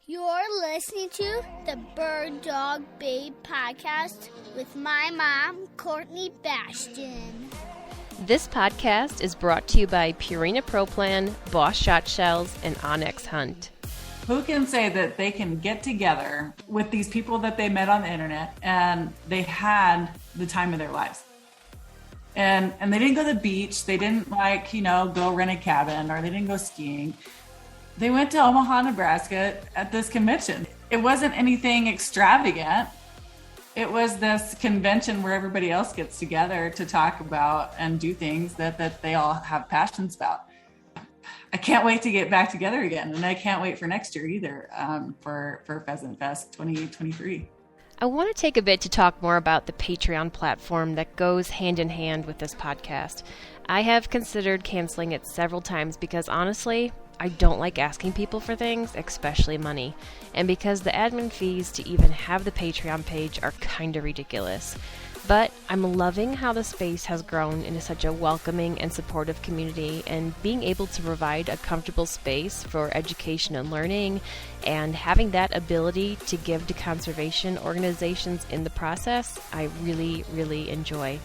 You're listening to the Bird Dog Babe podcast with my mom, Courtney Bastion. This podcast is brought to you by Purina Pro Plan, Boss Shot Shells, and Onyx Hunt. Who can say that they can get together with these people that they met on the internet and they had the time of their lives? And they didn't go to the beach. They didn't go rent a cabin, or they didn't go skiing. They went to Omaha, Nebraska at this convention. It wasn't anything extravagant. It was this convention where everybody else gets together to talk about and do things that they all have passions about. I can't wait to get back together again. And I can't wait for next year either, for Pheasant Fest 2023. I want to take a bit to talk more about the Patreon platform that goes hand in hand with this podcast. I have considered canceling it several times because honestly, I don't like asking people for things, especially money, and because the admin fees to even have the Patreon page are kind of ridiculous. But I'm loving how the space has grown into such a welcoming and supportive community, and being able to provide a comfortable space for education and learning, and having that ability to give to conservation organizations in the process, I really, really enjoy.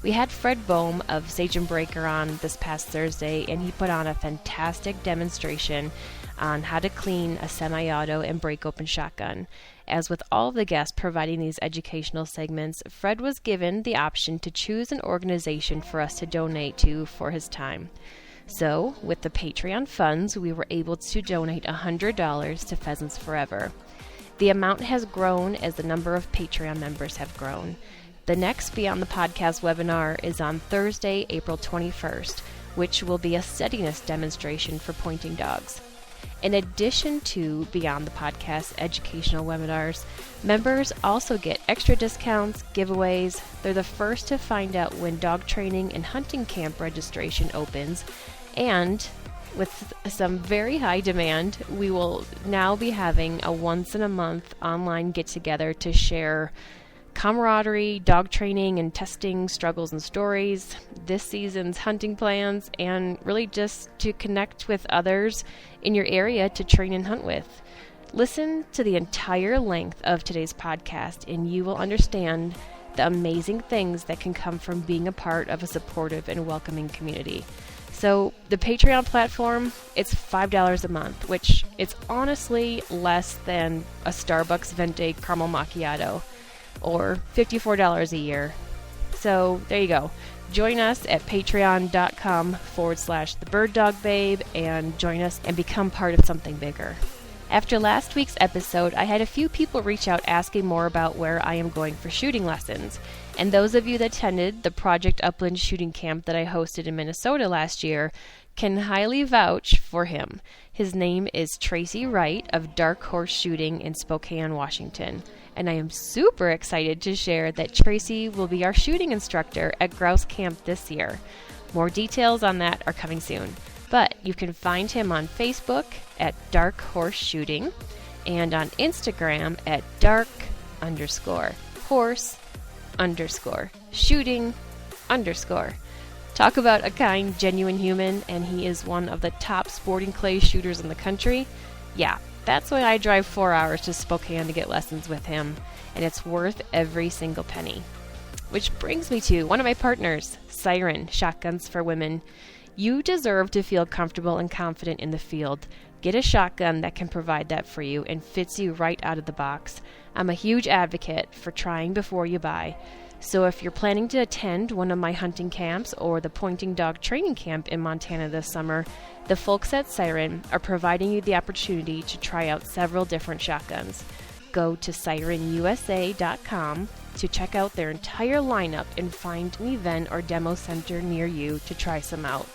We had Fred Boehm of Sage and Breaker on this past Thursday, and he put on a fantastic demonstration on how to clean a semi-auto and break-open shotgun. As with all of the guests providing these educational segments, Fred was given the option to choose an organization for us to donate to for his time. So, with the Patreon funds, we were able to donate $100 to Pheasants Forever. The amount has grown as the number of Patreon members have grown. The next Beyond the Podcast webinar is on Thursday, April 21st, which will be a steadiness demonstration for pointing dogs. In addition to Beyond the Podcast educational webinars, members also get extra discounts, giveaways. They're the first to find out when dog training and hunting camp registration opens, and with some very high demand, we will now be having a once-in-a-month online get-together to share camaraderie, dog training and testing struggles and stories, this season's hunting plans, and really just to connect with others in your area to train and hunt with. Listen to the entire length of today's podcast and you will understand the amazing things that can come from being a part of a supportive and welcoming community. So the Patreon platform, it's $5 a month, which it's honestly less than a Starbucks Venti caramel macchiato, or $54 a year. So there you go. Join us at patreon.com/thebirddogbabe and join us and become part of something bigger. After last week's episode, I had a few people reach out asking more about where I am going for shooting lessons. And those of you that attended the Project Upland shooting camp that I hosted in Minnesota last year can highly vouch for him. His name is Tracy Wright of Dark Horse Shooting in Spokane, Washington. And I am super excited to share that Tracy will be our shooting instructor at Grouse Camp this year. More details on that are coming soon. But you can find him on Facebook at Dark Horse Shooting and on Instagram at dark_horse_shooting_. Talk about a kind, genuine human, and he is one of the top sporting clay shooters in the country. Yeah, that's why I drive 4 hours to Spokane to get lessons with him, and it's worth every single penny. Which brings me to one of my partners, Siren, Shotguns for Women. You deserve to feel comfortable and confident in the field. Get a shotgun that can provide that for you and fits you right out of the box. I'm a huge advocate for trying before you buy. So if you're planning to attend one of my hunting camps or the pointing dog training camp in Montana this summer, the folks at Siren are providing you the opportunity to try out several different shotguns. Go to sirenusa.com to check out their entire lineup and find an event or demo center near you to try some out.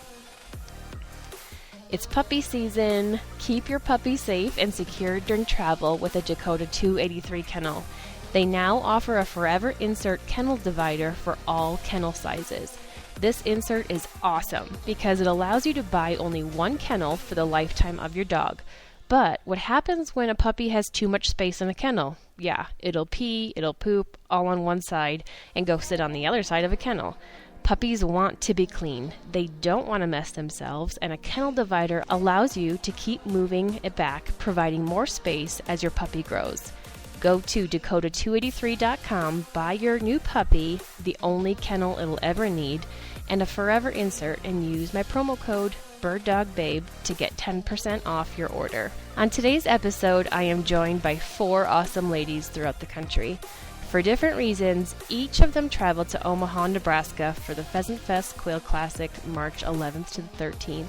It's puppy season. Keep your puppy safe and secure during travel with a Dakota 283 kennel. They now offer a forever insert kennel divider for all kennel sizes. This insert is awesome because it allows you to buy only one kennel for the lifetime of your dog. But what happens when a puppy has too much space in a kennel? Yeah, it'll pee, it'll poop all on one side and go sit on the other side of a kennel. Puppies want to be clean. They don't want to mess themselves, and a kennel divider allows you to keep moving it back, providing more space as your puppy grows. Go to Dakota283.com, buy your new puppy, the only kennel it'll ever need, and a forever insert, and use my promo code BirdDogBabe to get 10% off your order. On today's episode, I am joined by 4 awesome ladies throughout the country. For different reasons, each of them traveled to Omaha, Nebraska for the Pheasant Fest Quail Classic March 11th to the 13th,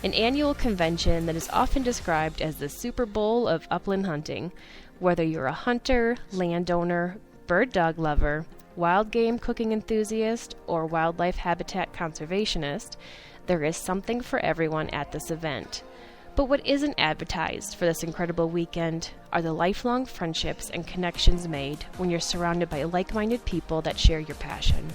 an annual convention that is often described as the Super Bowl of upland hunting. Whether you're a hunter, landowner, bird dog lover, wild game cooking enthusiast, or wildlife habitat conservationist, there is something for everyone at this event. But what isn't advertised for this incredible weekend are the lifelong friendships and connections made when you're surrounded by like-minded people that share your passion.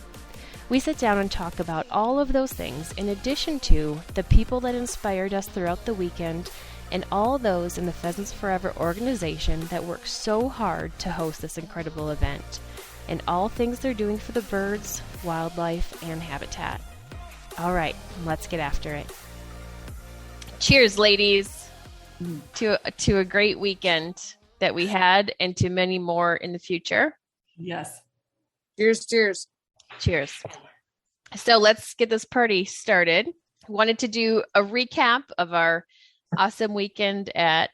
We sit down and talk about all of those things in addition to the people that inspired us throughout the weekend and all those in the Pheasants Forever organization that work so hard to host this incredible event, and all things they're doing for the birds, wildlife, and habitat. All right, let's get after it. Cheers, ladies, to a great weekend that we had and to many more in the future. Yes. Cheers, cheers. Cheers. So let's get this party started. Wanted to do a recap of our awesome weekend at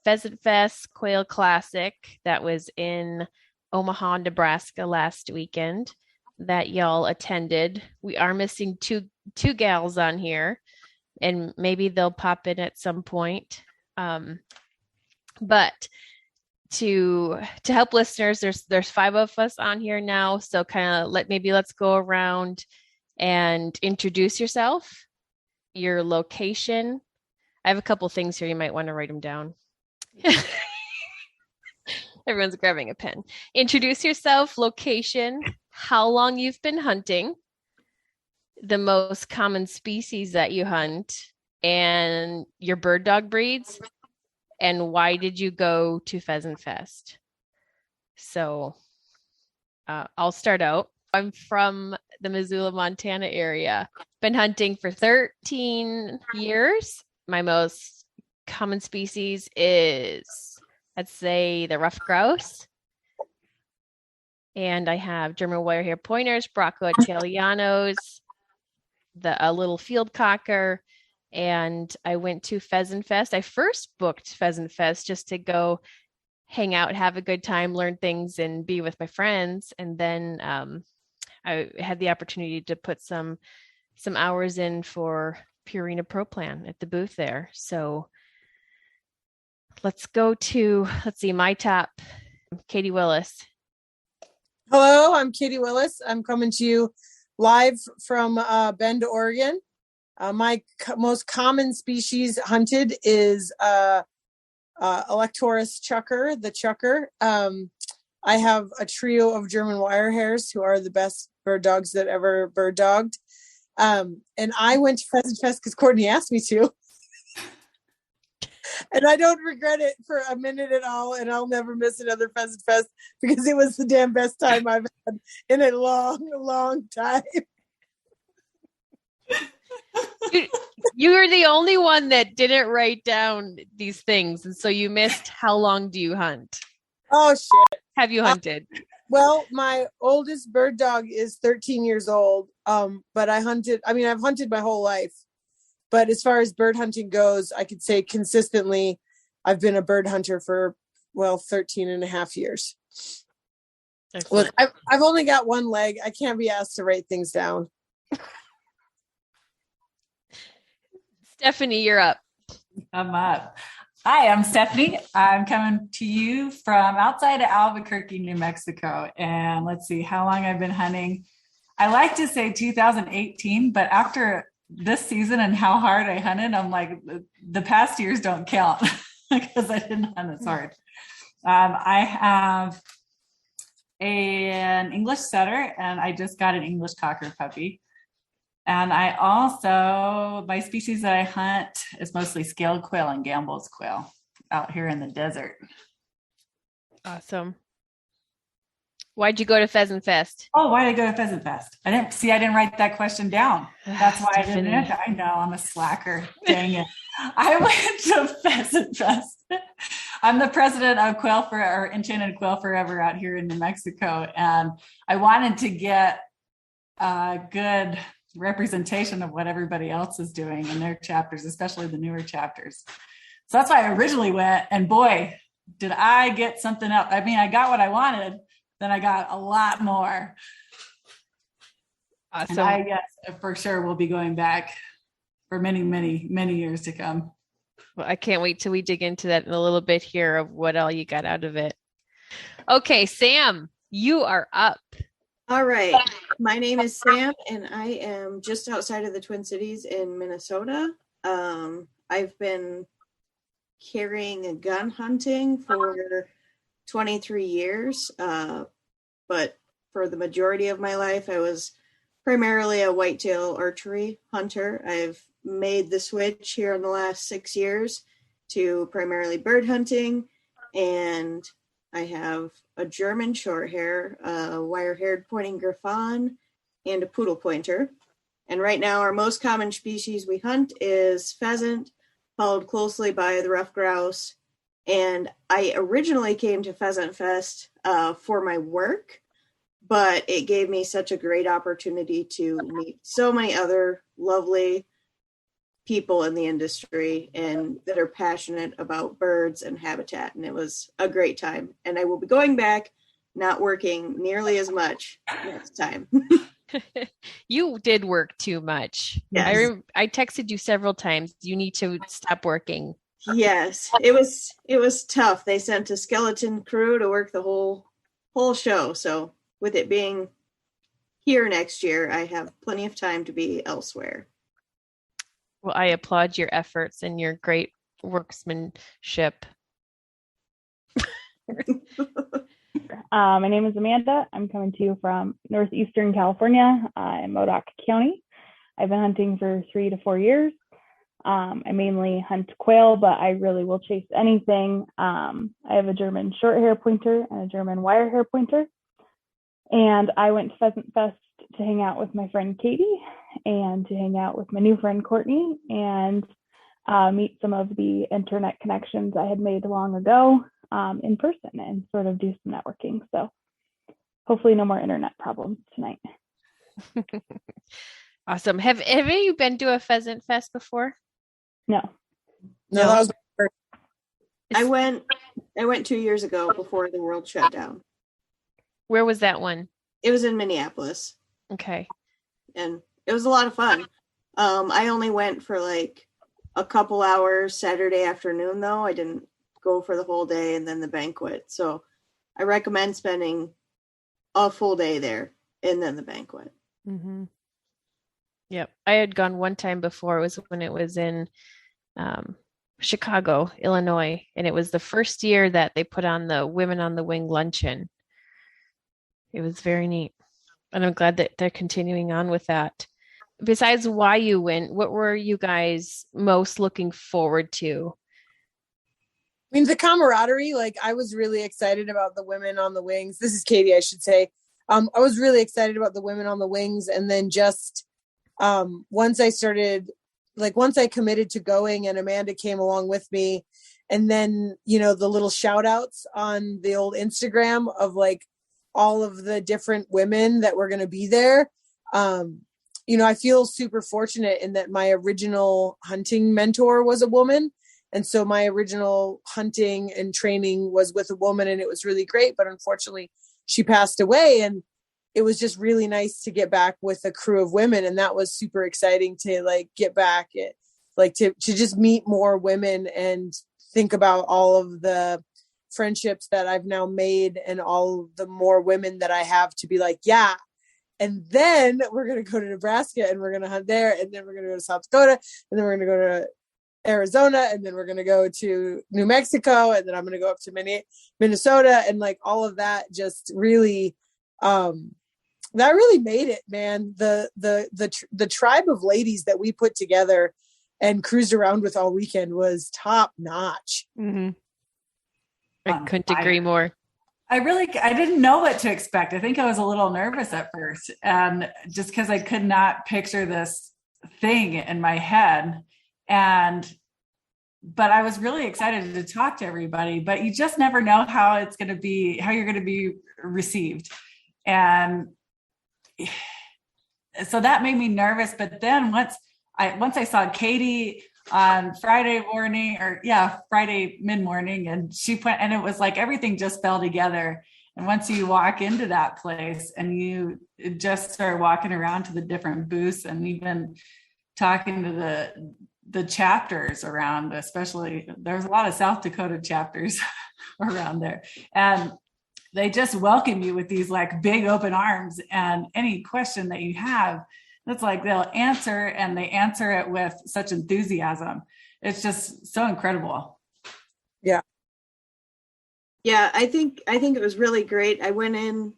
Pheasant Fest Quail Classic that was in Omaha, Nebraska last weekend that y'all attended. We are missing two gals on here, and maybe they'll pop in at some point. But to help listeners, there's 5 of us on here now, so kind of let's go around and introduce yourself, your location. I have a couple things here. You might want to write them down. Everyone's grabbing a pen. Introduce yourself, location, how long you've been hunting, the most common species that you hunt, and your bird dog breeds, and why did you go to Pheasant Fest? So I'll start out. I'm from the Missoula, Montana area. Been hunting for 13 years. My most common species is, let's say, the ruffed grouse. And I have German wirehair pointers, Bracco Italianos, a little field cocker, and I went to Pheasant Fest. I first booked Pheasant Fest just to go hang out, have a good time, learn things, and be with my friends. And then I had the opportunity to put some hours in for Purina Pro Plan at the booth there. So let's see, my top, Katie Willis. Hello, I'm Katie Willis. I'm coming to you live from Bend, Oregon. My most common species hunted is Electoris chucker, the chucker. I have a trio of German wirehairs who are the best bird dogs that ever bird dogged. And I went to Pheasant Fest because Courtney asked me to. And I don't regret it for a minute at all. And I'll never miss another Pheasant Fest because it was the damn best time I've had in a long, long time. You were the only one that didn't write down these things. And so you missed how long do you hunt? Oh, shit. Have you hunted? Well, my oldest bird dog is 13 years old. But I've hunted my whole life. But as far as bird hunting goes, I could say consistently, I've been a bird hunter for, 13 and a half years. Excellent. Look, I've only got one leg. I can't be asked to write things down. Stephanie, you're up. I'm up. Hi, I'm Stephanie. I'm coming to you from outside of Albuquerque, New Mexico. And let's see how long I've been hunting. I like to say 2018, but after this season and how hard I hunted, I'm like, the past years don't count because I didn't hunt as hard. I have an English setter and I just got an English cocker puppy. And I also, my species that I hunt is mostly scaled quail and Gambel's quail out here in the desert. Awesome. Why'd you go to Pheasant Fest? Oh, why did I go to Pheasant Fest? I didn't write that question down. That's why I didn't Stephanie. answer. I know, I'm a slacker. Dang it. I went to Pheasant Fest. I'm the president of Enchanted Quail Forever out here in New Mexico. And I wanted to get a good representation of what everybody else is doing in their chapters, especially the newer chapters. So that's why I originally went. And boy, did I get something else. I mean, I got what I wanted. Then I got a lot more. Awesome. And I guess for sure we'll be going back for many, many, many years to come. Well, I can't wait till we dig into that in a little bit here of what all you got out of it. Okay, Sam, you are up. All right. My name is Sam, and I am just outside of the Twin Cities in Minnesota. I've been carrying a gun hunting for 23 years, but for the majority of my life, I was primarily a whitetail archery hunter. I've made the switch here in the last 6 years to primarily bird hunting, and I have a German short hair, a wire-haired pointing Griffon, and a poodle pointer. And right now, our most common species we hunt is pheasant, followed closely by the ruffed grouse. And I originally came to Pheasant Fest for my work, but it gave me such a great opportunity to meet so many other lovely people in the industry and that are passionate about birds and habitat. And it was a great time. And I will be going back, not working nearly as much next time. You did work too much. Yes. I texted you several times. You need to stop working. Yes, it was tough. They sent a skeleton crew to work the whole show. So with it being here next year, I have plenty of time to be elsewhere. Well, I applaud your efforts and your great workmanship. My name is Amanda. I'm coming to you from northeastern California in Modoc County. I've been hunting for 3 to 4 years. I mainly hunt quail, but I really will chase anything. I have a German short hair pointer and a German wire hair pointer. And I went to Pheasant Fest to hang out with my friend Katie and to hang out with my new friend Courtney and meet some of the internet connections I had made long ago in person and sort of do some networking. So hopefully no more internet problems tonight. Awesome. Have you been to a Pheasant Fest before? No. No, that was my first. I went 2 years ago before the world shut down. Where was that one? It was in Minneapolis. Okay. And it was a lot of fun. I only went for like a couple hours Saturday afternoon, though. I didn't go for the whole day and then the banquet. So I recommend spending a full day there and then the banquet. Mm-hmm. Yep. I had gone one time before. It was when it was in Chicago, Illinois. And it was the first year that they put on the Women on the Wing luncheon. It was very neat. And I'm glad that they're continuing on with that. Besides why you went, what were you guys most looking forward to? I mean, the camaraderie, like I was really excited about the Women on the Wings. This is Katie, I should say. I was really excited about the Women on the Wings. And then just once I committed to going and Amanda came along with me, and then, you know, the little shout outs on the old Instagram of like all of the different women that were going to be there. You know, I feel super fortunate in that my original hunting mentor was a woman. And so my original hunting and training was with a woman, and it was really great. But unfortunately, she passed away, and it was just really nice to get back with a crew of women. And that was super exciting to like get back, to just meet more women and think about all of the friendships that I've now made and all the more women that I have to be like, yeah. And then we're going to go to Nebraska and we're going to hunt there. And then we're going to go to South Dakota, and then we're going to go to Arizona, and then we're going to go to New Mexico, and then I'm going to go up to Minnesota, and like all of that just really, that really made it, man. The tribe of ladies that we put together and cruised around with all weekend was top notch. Mm-hmm. I couldn't agree more. I didn't know what to expect. I think I was a little nervous at first, and just because I could not picture this thing in my head. But I was really excited to talk to everybody, but you just never know how you're going to be received. And so that made me nervous. But then once I saw Katie on Friday mid-morning, and she went, and it was like everything just fell together. And once you walk into that place and you just start walking around to the different booths and even talking to the chapters around, especially there's a lot of South Dakota chapters around there, and they just welcome you with these like big open arms, and any question that you have, it's like they'll answer, and they answer it with such enthusiasm. It's just so incredible. Yeah. Yeah, I think it was really great. I went in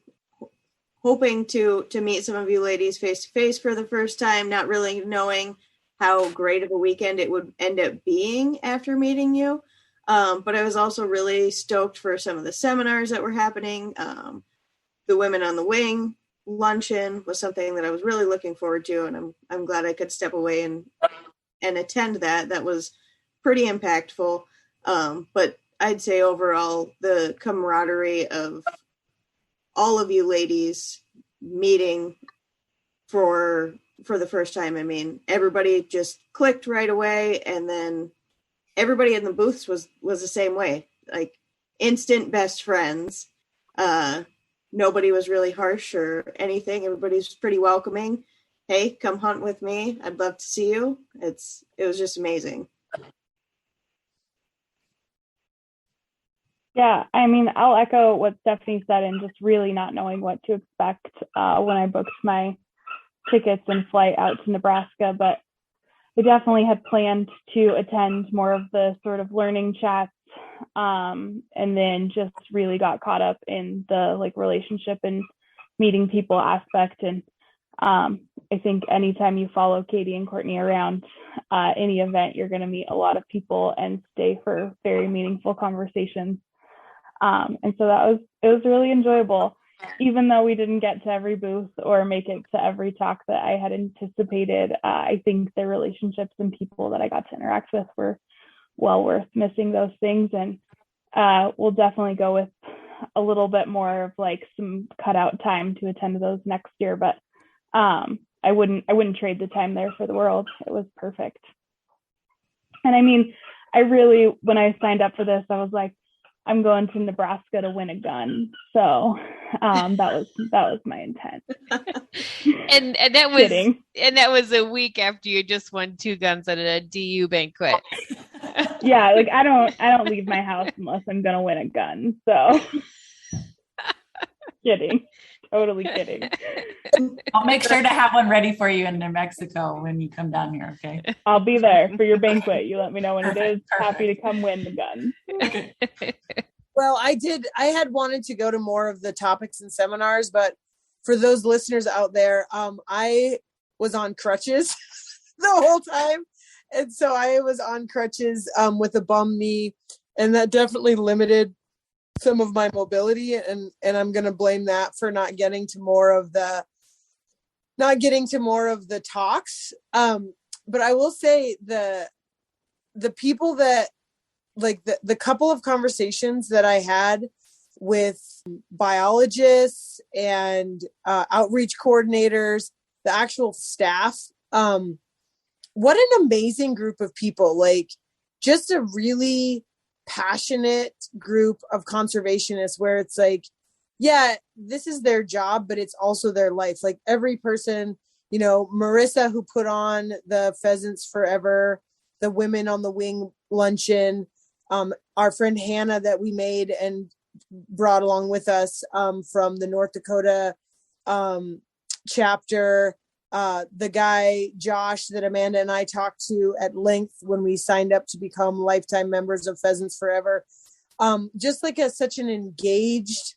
hoping to meet some of you ladies face to face for the first time, not really knowing how great of a weekend it would end up being after meeting you. But I was also really stoked for some of the seminars that were happening. The Women on the Wing luncheon was something that I was really looking forward to, and I'm glad I could step away and attend that. That was pretty impactful. But I'd say overall, the camaraderie of all of you ladies meeting for the first time. I mean, everybody just clicked right away, and then everybody in the booths was the same way, like instant best friends. Nobody was really harsh or anything. Everybody's pretty welcoming. Hey, come hunt with me. I'd love to see you. It was just amazing. Yeah, I mean, I'll echo what Stephanie said, and just really not knowing what to expect when I booked my tickets and flight out to Nebraska. But I definitely had planned to attend more of the sort of learning chats, and then just really got caught up in the like relationship and meeting people aspect. And I think anytime you follow Katie and Courtney around any event, you're going to meet a lot of people and stay for very meaningful conversations. And so it was really enjoyable, even though we didn't get to every booth or make it to every talk that I had anticipated. I think the relationships and people that I got to interact with were well worth missing those things. And we'll definitely go with a little bit more of like some cutout time to attend those next year. But I wouldn't trade the time there for the world. It was perfect. And I mean, when I signed up for this, I was like, I'm going to Nebraska to win a gun. So that was my intent. and that was a week after you just won 2 guns at a DU banquet. Yeah, like I don't leave my house unless I'm gonna win a gun. So kidding. Totally kidding. I'll make sure to have one ready for you in New Mexico when you come down here, okay? I'll be there for your banquet. You let me know when it is. Perfect. Happy to come win the gun. Okay. Well, I had wanted to go to more of the topics and seminars, but for those listeners out there, I was on crutches the whole time. And so I was on crutches with a bum knee, and that definitely limited some of my mobility, and I'm going to blame that for not getting to more of the talks. But I will say the people that like the couple of conversations that I had with biologists and outreach coordinators, the actual staff, what an amazing group of people, like just a really passionate group of conservationists where it's like, yeah, this is their job, but it's also their life. Like every person, Marissa, who put on the Pheasants Forever, the Women on the Wing luncheon, our friend Hannah that we made and brought along with us from the North Dakota chapter, the guy Josh that Amanda and I talked to at length when we signed up to become lifetime members of Pheasants Forever, just like such an engaged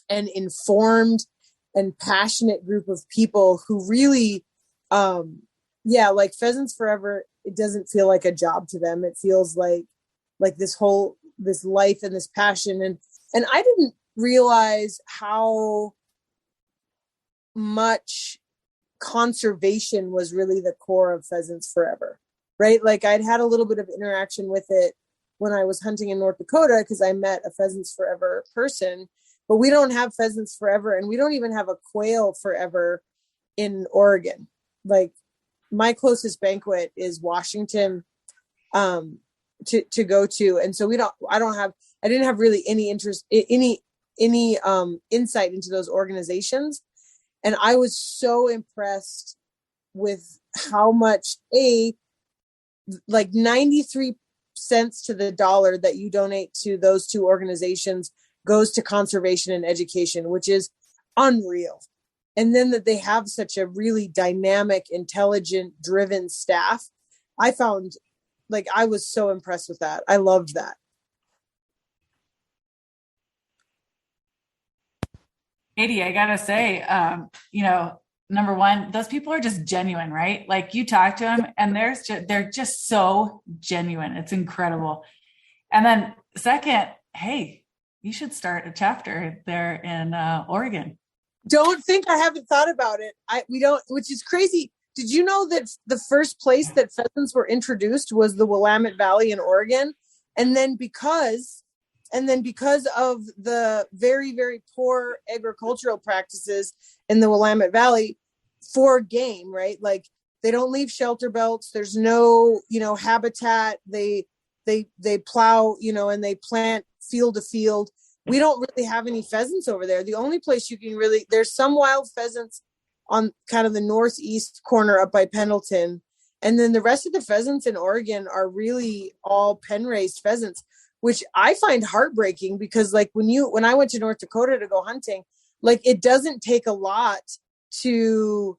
and informed and passionate group of people who really like Pheasants Forever, it doesn't feel like a job to them. It feels like this life and this passion, and realize how much conservation was really the core of Pheasants Forever, right? Like I'd had a little bit of interaction with it when I was hunting in North Dakota because I met a Pheasants Forever person, but we don't have Pheasants Forever, and we don't even have a Quail Forever in Oregon. Like my closest Banquet is Washington to go to, and so I didn't have really any interest, any insight into those organizations. And I was so impressed with how much like 93 cents to the dollar that you donate to those two organizations goes to conservation and education, which is unreal. And then that they have such a really dynamic, intelligent, driven staff. I found, like, I was so impressed with that. I loved that. Katie, I gotta say, number one, those people are just genuine, right? Like you talk to them and they're just so genuine. It's incredible. And then second, hey, you should start a chapter there in Oregon. Don't think I haven't thought about it. Which is crazy. Did you know that the first place that pheasants were introduced was the Willamette Valley in Oregon? And then because of the very, very poor agricultural practices in the Willamette Valley for game, right? Like they don't leave shelter belts. There's no, habitat. They plow, and they plant field to field. We don't really have any pheasants over there. The only place you can there's some wild pheasants on kind of the northeast corner up by Pendleton. And then the rest of the pheasants in Oregon are really all pen raised pheasants, which I find heartbreaking because like when I went to North Dakota to go hunting, like it doesn't take a lot to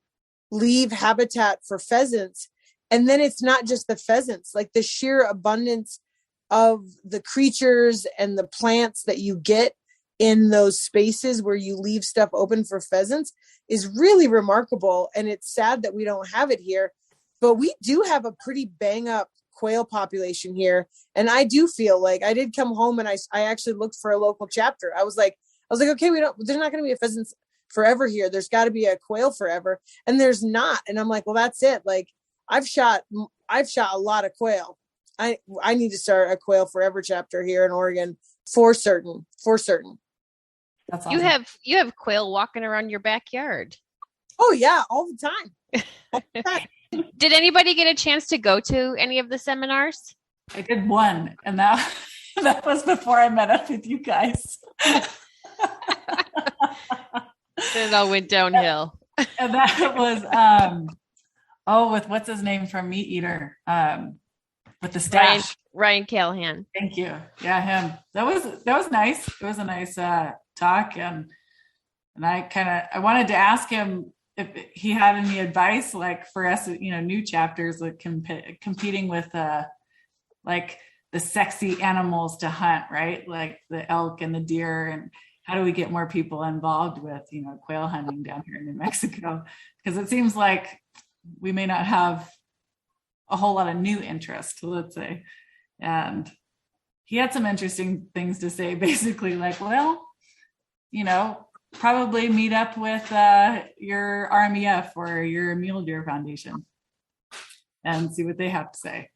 leave habitat for pheasants. And then it's not just the pheasants, like the sheer abundance of the creatures and the plants that you get in those spaces where you leave stuff open for pheasants is really remarkable. And it's sad that we don't have it here, but we do have a pretty bang up quail population here. And I do feel like I did come home and I actually looked for a local chapter. I was like, okay, there's not going to be a Pheasants Forever here. There's got to be a Quail Forever. And there's not. And I'm like, well, that's it. Like I've shot a lot of quail. I need to start a Quail Forever chapter here in Oregon for certain. That's awesome. You have quail walking around your backyard. Oh yeah. All the time. All the time. Did anybody get a chance to go to any of the seminars? I did one, and that was before I met up with you guys. Then it all went downhill. And that was with what's his name from Meat Eater, with the stash. Ryan Callahan. Thank you. Yeah, him. That was nice. It was a nice talk, and I wanted to ask him if he had any advice, like for us, new chapters, like competing with like the sexy animals to hunt, right? Like the elk and the deer, and how do we get more people involved with, quail hunting down here in New Mexico? Because it seems like we may not have a whole lot of new interest, let's say. And he had some interesting things to say, basically like, well, probably meet up with your RMEF or your Mule Deer Foundation and see what they have to say.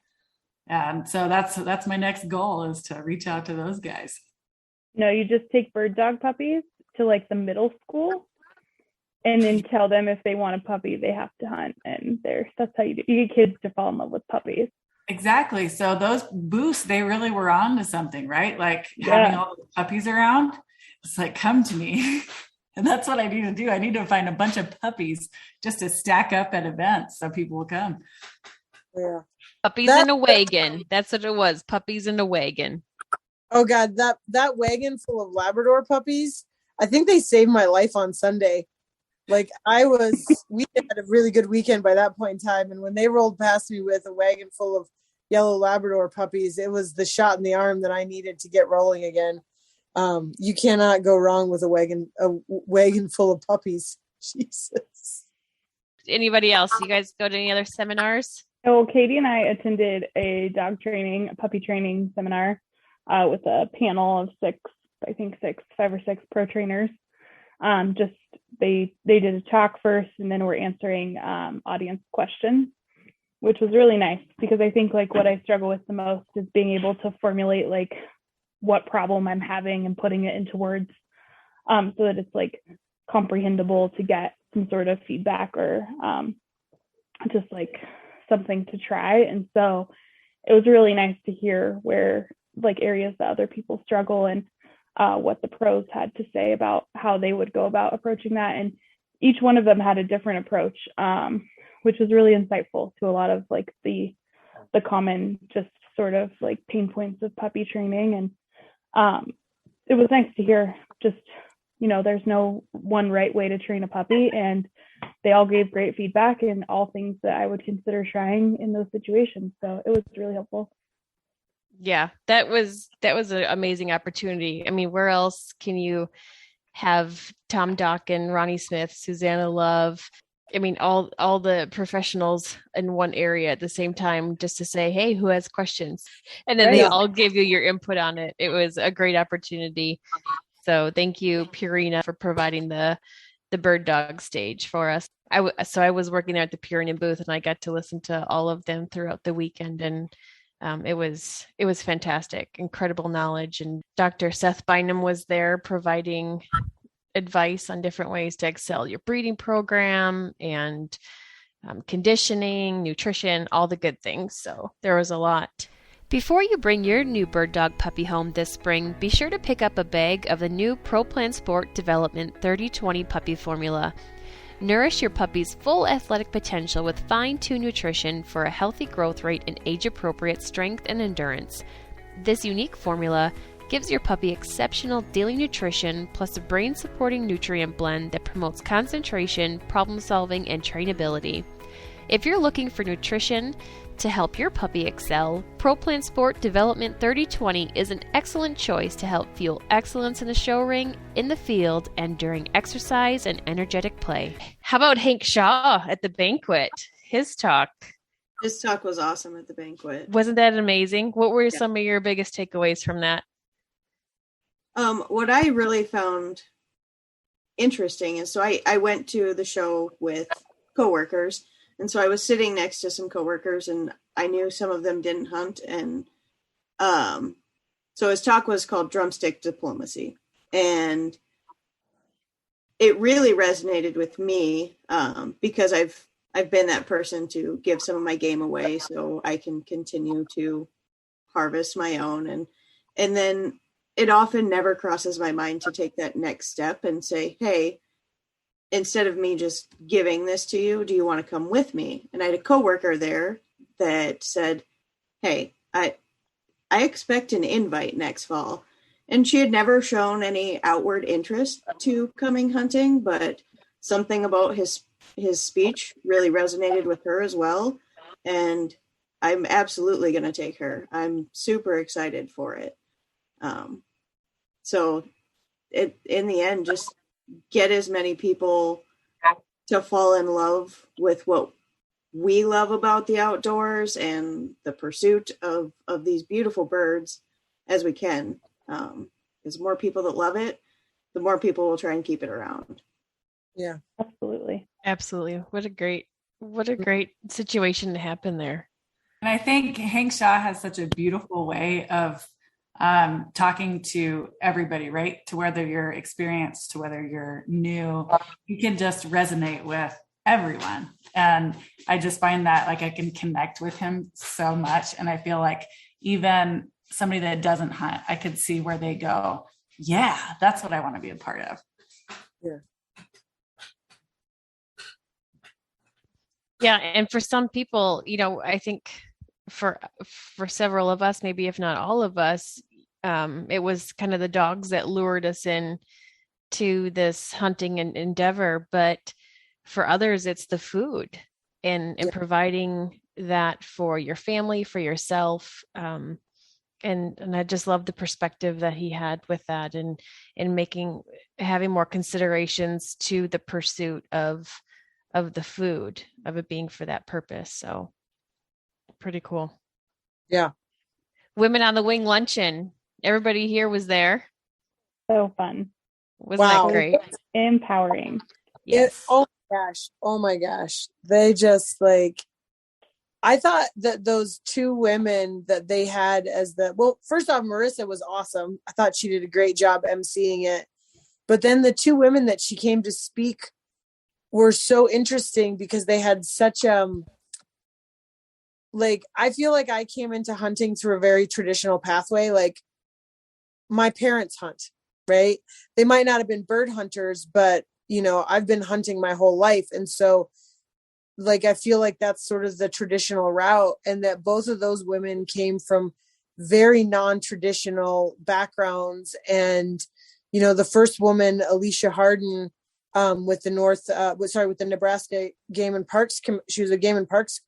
And so that's my next goal, is to reach out to those guys. No, you just take bird dog puppies to like the middle school and then tell them if they want a puppy, they have to hunt. And that's how you get kids to fall in love with puppies. Exactly. So those booths, they really were on to something, right? Like having all the puppies around. It's like, come to me. And that's what I need to do. I need to find a bunch of puppies just to stack up at events so people will come. Yeah. Puppies in a wagon. That's what it was. Puppies in a wagon. Oh God, that wagon full of Labrador puppies, I think they saved my life on Sunday. Like we had a really good weekend by that point in time. And when they rolled past me with a wagon full of yellow Labrador puppies, it was the shot in the arm that I needed to get rolling again. You cannot go wrong with a wagon full of puppies. Jesus. Anybody else? You guys go to any other seminars? So Katie and I attended a puppy training seminar with a panel of 6 by think 5 or 6 pro trainers. Just they did a talk first, and then we're answering audience questions, which was really nice, because I think like what I struggle with the most is being able to formulate like what problem I'm having and putting it into words, so that it's like comprehensible to get some sort of feedback or just like something to try. And so it was really nice to hear where like areas that other people struggle, and what the pros had to say about how they would go about approaching that. And each one of them had a different approach, which was really insightful to a lot of like the common just sort of like pain points of puppy training. And it was nice to hear just, there's no one right way to train a puppy, and they all gave great feedback and all things that I would consider trying in those situations. So it was really helpful. Yeah, that was an amazing opportunity. I mean, where else can you have Tom Dawkin, Ronnie Smith, Susanna Love, I mean, all the professionals in one area at the same time, just to say, hey, who has questions? And then they all give you your input on it. It was a great opportunity. So thank you, Purina, for providing the bird dog stage for us. So I was working there at the Purina booth, and I got to listen to all of them throughout the weekend, and it was fantastic, incredible knowledge. And Dr. Seth Bynum was there providing advice on different ways to excel your breeding program and conditioning, nutrition, all the good things. So there was a lot. Before you bring your new bird dog puppy home this spring, be sure to pick up a bag of the new ProPlan Sport Development 30/20 puppy formula. Nourish your puppy's full athletic potential with fine-tuned nutrition for a healthy growth rate and age-appropriate strength and endurance. This unique formula gives your puppy exceptional daily nutrition plus a brain-supporting nutrient blend that promotes concentration, problem-solving, and trainability. If you're looking for nutrition to help your puppy excel, ProPlan Sport Development 30/20 is an excellent choice to help fuel excellence in the show ring, in the field, and during exercise and energetic play. How about Hank Shaw at the banquet? His talk. His talk was awesome at the banquet. Wasn't that amazing? What were some of your biggest takeaways from that? What I really found interesting is, so I went to the show with coworkers, and so I was sitting next to some coworkers, and I knew some of them didn't hunt. And so his talk was called Drumstick Diplomacy. And it really resonated with me because I've been that person to give some of my game away so I can continue to harvest my own. And then it often never crosses my mind to take that next step and say, hey, instead of me just giving this to you, do you want to come with me? And I had a coworker there that said, hey, I expect an invite next fall. And she had never shown any outward interest to coming hunting, but something about his speech really resonated with her as well. And I'm absolutely going to take her. I'm super excited for it. So in the end, just get as many people to fall in love with what we love about the outdoors and the pursuit of these beautiful birds as we can. There's more people that love it, the more people will try and keep it around. Yeah, Absolutely. What a great situation to happen there. And I think Hank Shaw has such a beautiful way of talking to everybody, right? To whether you're experienced, to whether you're new, you can just resonate with everyone. And I just find that like I can connect with him so much. And I feel like even somebody that doesn't hunt, I could see where they go, yeah, that's what I want to be a part of. Yeah. Yeah. And for some people, I think for several of us, maybe if not all of us, it was kind of the dogs that lured us in to this hunting and endeavor. But for others, it's the food and providing that for your family, for yourself. And I just love the perspective that he had with that, and having more considerations to the pursuit of the food, of it being for that purpose. So pretty cool. Yeah. Women on the Wing luncheon. Everybody here was there. so fun. Wasn't Wow. that great? Empowering. Yes. Oh my gosh. They just like, I thought that those two women that they had well, first off, Marissa was awesome. I thought she did a great job emceeing it. But then the two women that she came to speak were so interesting because they had such, like, I feel like I came into hunting through a very traditional pathway. Like, my parents hunt, right? They might not have been bird hunters, but, you know, I've been hunting my whole life. And so, like, I feel like that's sort of the traditional route, and that both of those women came from very non-traditional backgrounds. And, you know, the first woman, Alicia Harden, with the Nebraska Game and Parks, she was a Game and Parks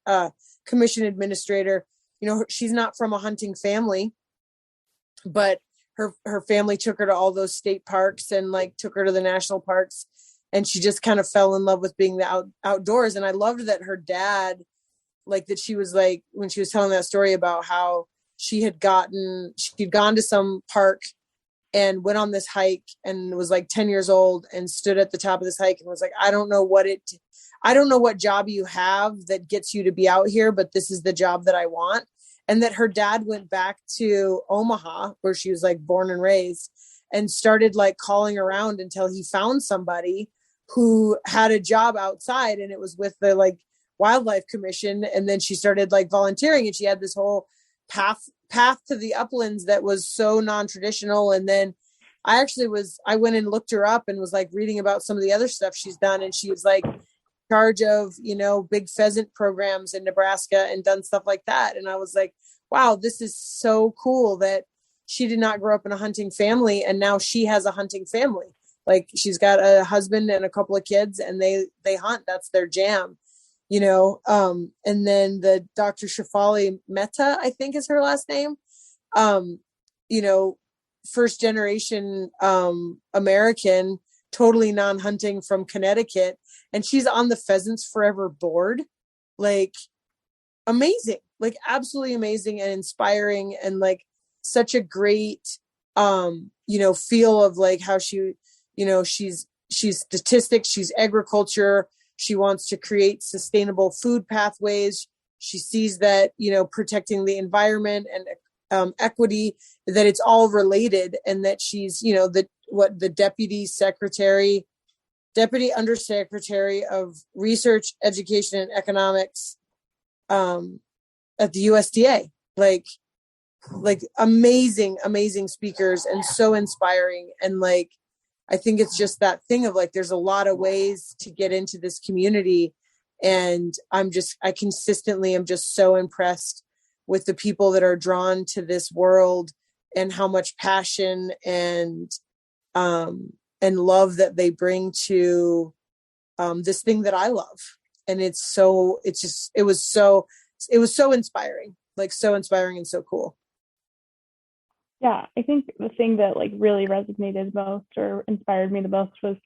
Commission administrator. You know, she's not from a hunting family, but her family took her to all those state parks and like took her to the national parks. And she just kind of fell in love with being the outdoors. And I loved that her dad, like, that she was like, when she was telling that story about how she'd gone to some park and went on this hike and was like 10 years old and stood at the top of this hike and was like, I don't know what job you have that gets you to be out here, but this is the job that I want. And that her dad went back to Omaha, where she was like born and raised, and started like calling around until he found somebody who had a job outside, and it was with the like wildlife commission. And then she started like volunteering, and she had this whole path to the uplands that was so non-traditional. And then I went and looked her up and was like reading about some of the other stuff she's done. And she was like in charge of, you know, big pheasant programs in Nebraska and done stuff like that. And I was like, wow, this is so cool that she did not grow up in a hunting family, and now she has a hunting family. Like, she's got a husband and a couple of kids, and they hunt. That's their jam, you know? And then the Dr. Shafali Mehta, I think is her last name. You know, first generation, American, totally non-hunting from Connecticut. And she's on the Pheasants Forever board. Like, amazing, like absolutely amazing and inspiring, and like such a great, you know, feel of like how she, you know, she's statistics, she's agriculture, she wants to create sustainable food pathways. She sees that, you know, protecting the environment and equity, that it's all related, and that she's, you know, the deputy undersecretary of research, education, and economics at the USDA. Like amazing speakers, and so inspiring. And like, I think it's just that thing of like, there's a lot of ways to get into this community. And I consistently am just so impressed with the people that are drawn to this world, and how much passion and love that they bring to this thing that I love. And it was so inspiring, like so inspiring and so cool. Yeah, I think the thing that like really resonated most or inspired me the most was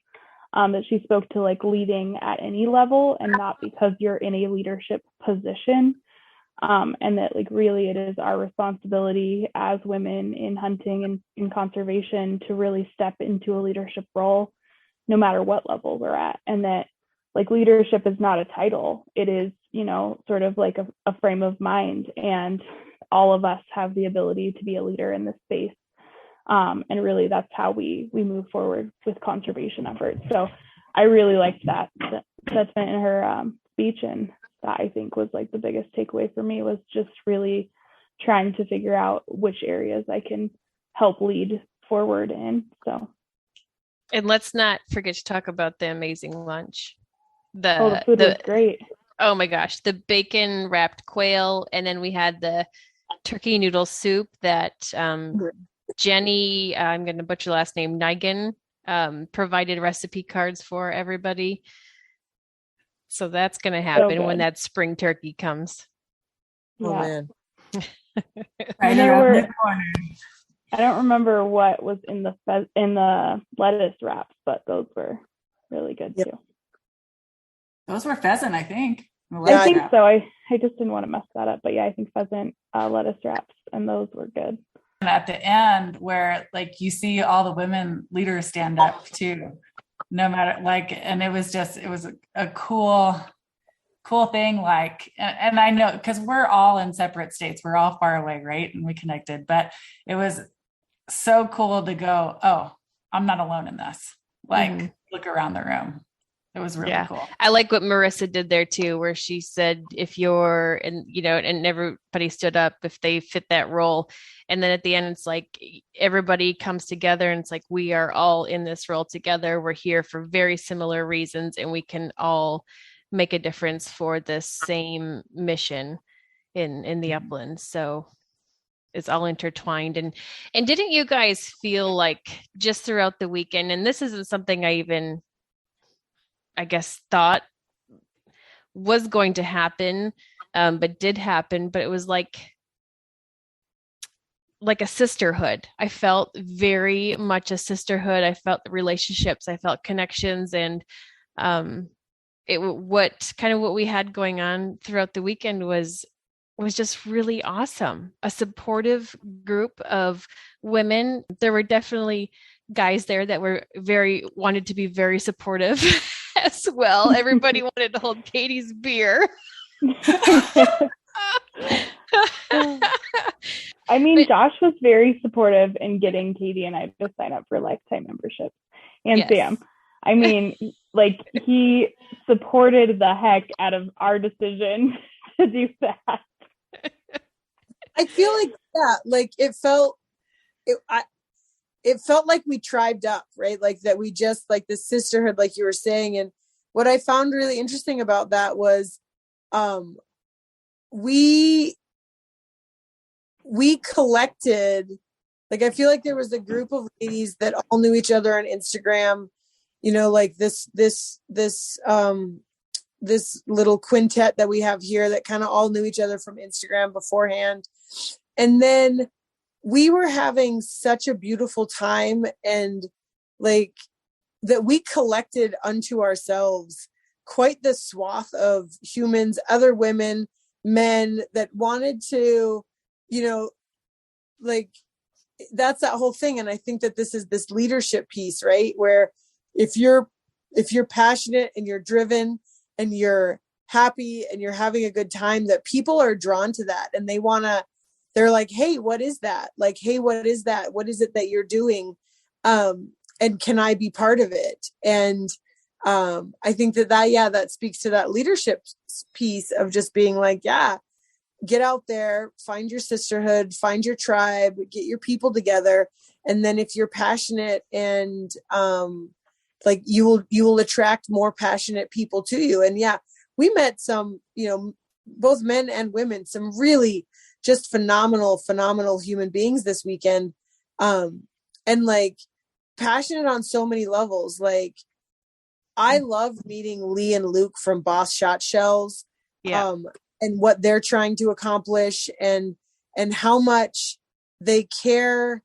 that she spoke to like leading at any level, and not because you're in a leadership position. And that like really it is our responsibility as women in hunting and in conservation to really step into a leadership role, no matter what level we're at. And that like leadership is not a title. It is, you know, sort of like a frame of mind, and all of us have the ability to be a leader in this space. And really that's how we move forward with conservation efforts. So I really liked that sentiment in her speech, and that I think was like the biggest takeaway for me, was just really trying to figure out which areas I can help lead forward in. So, and let's not forget to talk about the amazing lunch. The food was great. Oh my gosh, the bacon wrapped quail, and then we had the turkey noodle soup that Jenny, I'm going to butcher the last name, Nigan, provided recipe cards for everybody. So that's going to happen when that spring turkey comes. Oh man. And I don't remember what was in the lettuce wraps, but those were really good too. Those were pheasant, I think. I think so. I just didn't want to mess that up, but yeah, I think pheasant lettuce wraps, and those were good. at the end where like you see all the women leaders stand up too, no matter like, and it was a cool thing. Like, and I know, cause we're all in separate states, we're all far away. Right. And we connected, but it was so cool to go, oh, I'm not alone in this. Like look around the room. It was really cool. I like what Marissa did there too, where she said, if you're, and everybody stood up if they fit that role. And then at the end, it's like everybody comes together and it's like, we are all in this role together. We're here for very similar reasons and we can all make a difference for the same mission in the Upland. So it's all intertwined. And didn't you guys feel like just throughout the weekend, and this isn't something I guess thought was going to happen, but did happen, but it was like a sisterhood. I felt very much a sisterhood. I felt the relationships, I felt connections, and what we had going on throughout the weekend was just really awesome. A supportive group of women. There were definitely guys there that wanted to be very supportive as well. Everybody wanted to hold Katie's beer. I mean, Josh was very supportive in getting Katie and I to sign up for lifetime memberships. And yes. Sam, I mean, like he supported the heck out of our decision to do that. I feel like, like it felt like we tribed up, right? Like that we just like the sisterhood, like you were saying. And what I found really interesting about that was we collected, like I feel like there was a group of ladies that all knew each other on Instagram, like this little quintet that we have here that kind of all knew each other from Instagram beforehand. And then we were having such a beautiful time, and like that we collected unto ourselves quite the swath of humans, other women, men that wanted to, like that's that whole thing. And I think that this is this leadership piece, right? Where if you're passionate and you're driven and you're happy and you're having a good time, that people are drawn to that and they're like, hey, what is that? Like, hey, what is that? What is it that you're doing? And can I be part of it? And I think that speaks to that leadership piece of just being like, yeah, get out there, find your sisterhood, find your tribe, get your people together. And then if you're passionate and like you will attract more passionate people to you. And yeah, we met some, both men and women, some really just phenomenal human beings this weekend. And like passionate on so many levels. Like I love meeting Lee and Luke from Boss Shot Shells, and what they're trying to accomplish and how much they care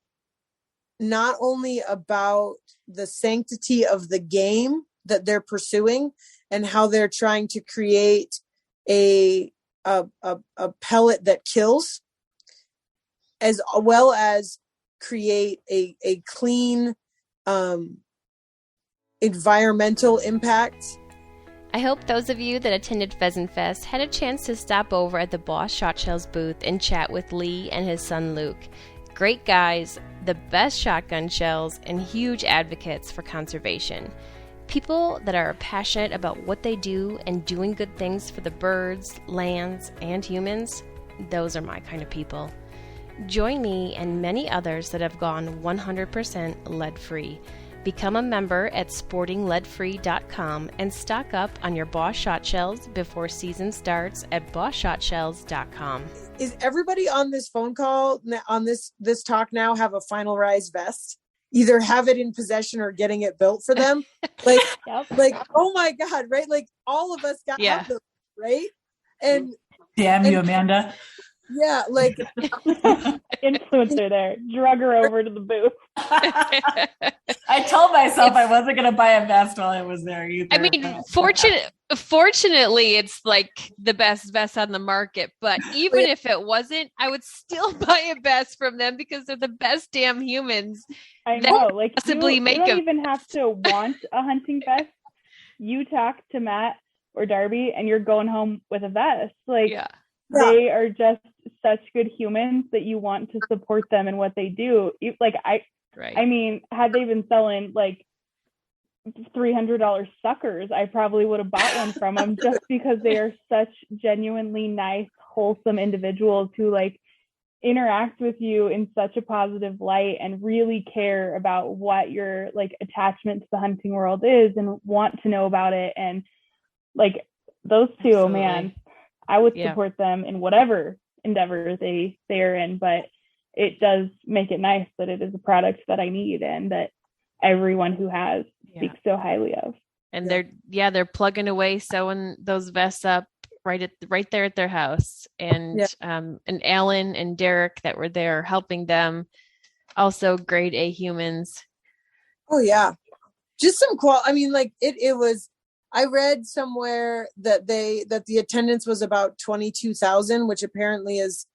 not only about the sanctity of the game that they're pursuing and how they're trying to create a pellet that kills, as well as create a clean environmental impact. I hope those of you that attended Pheasant Fest had a chance to stop over at the Boss Shot Shells booth and chat with Lee and his son Luke. Great guys, the best shotgun shells, and huge advocates for conservation. People that are passionate about what they do and doing good things for the birds, lands, and humans, those are my kind of people. Join me and many others that have gone 100% lead-free. Become a member at sportingleadfree.com and stock up on your Boss Shot Shells before season starts at bosshotshells.com. Is everybody on this phone call, on this talk now, have a Final Rise vest? Either have it in possession or getting it built for them. Like, like, oh my God, right? Like all of us got those, right? And damn you, Amanda. Yeah, like influencer there, drug her over to the booth. I told myself I wasn't going to buy a vest while I was there either. I mean, Fortunately, it's like the best vest on the market. But even if it wasn't, I would still buy a vest from them because they're the best damn humans. I know, like possibly you don't even have to want a hunting vest. You talk to Matt or Darby and you're going home with a vest. Like they are just such good humans that you want to support them in what they do. Like I mean, had they been selling like $300 suckers, I probably would have bought one from them just because they are such genuinely nice, wholesome individuals who like interact with you in such a positive light and really care about what your like attachment to the hunting world is and want to know about it. And like those two, Absolutely. Man, I would support them in whatever endeavor they are in, but it does make it nice that it is a product that I need and that everyone who has speaks so highly of. And they're plugging away, sewing those vests up right there at their house. And and Alan and Derek that were there helping them, also grade A humans. Oh yeah, just some I mean, like it was. I read somewhere that the attendance was about 22,000, which apparently is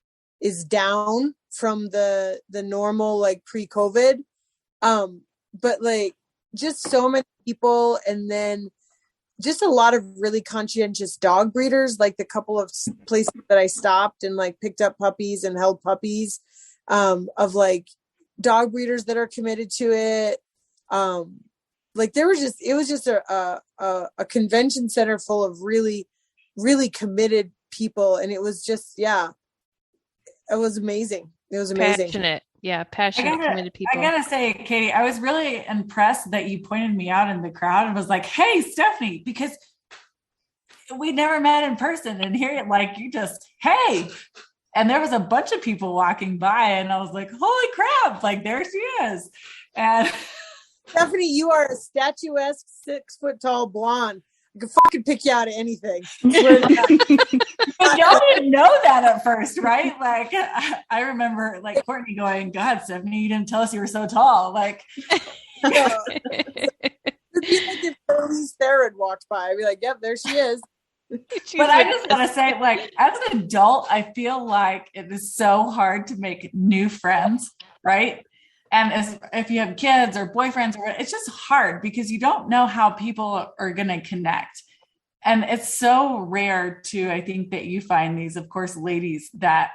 down from the normal like pre-COVID. But like just so many people, and then just a lot of really conscientious dog breeders, like the couple of places that I stopped and like picked up puppies and held puppies, of like dog breeders that are committed to it. Like it was just a convention center full of really, really committed people. And it was just, it was amazing. It was amazing. Passionate, committed people. I gotta say, Katie, I was really impressed that you pointed me out in the crowd and was like, "Hey, Stephanie," because we never met in person, and here, like, you just, "Hey," and there was a bunch of people walking by, and I was like, "Holy crap!" Like, there she is, and Stephanie, you are a statuesque 6 foot tall blonde. I could fucking pick you out of anything. Y'all didn't know that at first, right? Like, I remember like Courtney going, "God, Stephanie, you didn't tell us you were so tall." Like, it'd be like if Charlize Theron walked by. I'd be like, "Yep, there she is." But I just want to say, like, as an adult, I feel like it is so hard to make new friends, right? And if you have kids or boyfriends, it's just hard because you don't know how people are going to connect. And it's so rare to, I think, that you find these, of course, ladies that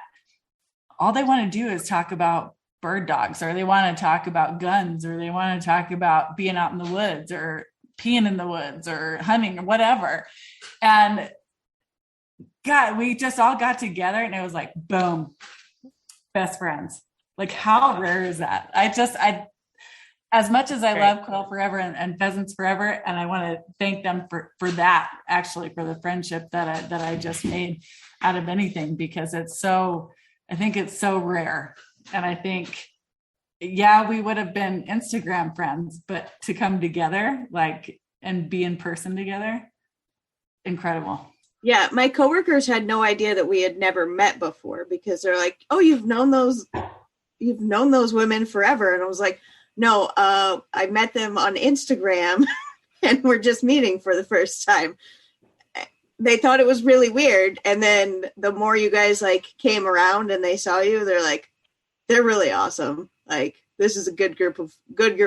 all they want to do is talk about bird dogs, or they want to talk about guns, or they want to talk about being out in the woods or peeing in the woods or hunting or whatever. And God, we just all got together and it was like, boom, best friends. Like, how rare is that? As much as I love Quail Forever and Pheasants Forever, and I want to thank them for that, actually, for the friendship that I just made out of anything, because I think it's so rare. And I think, we would have been Instagram friends, but to come together, like, and be in person together, incredible. Yeah, my coworkers had no idea that we had never met before, because they're like, "Oh, you've known those women forever." And I was like, "No, I met them on Instagram and we're just meeting for the first time." They thought it was really weird. And then the more you guys like came around and they saw you, they're like, "They're really awesome. Like, this is a good group of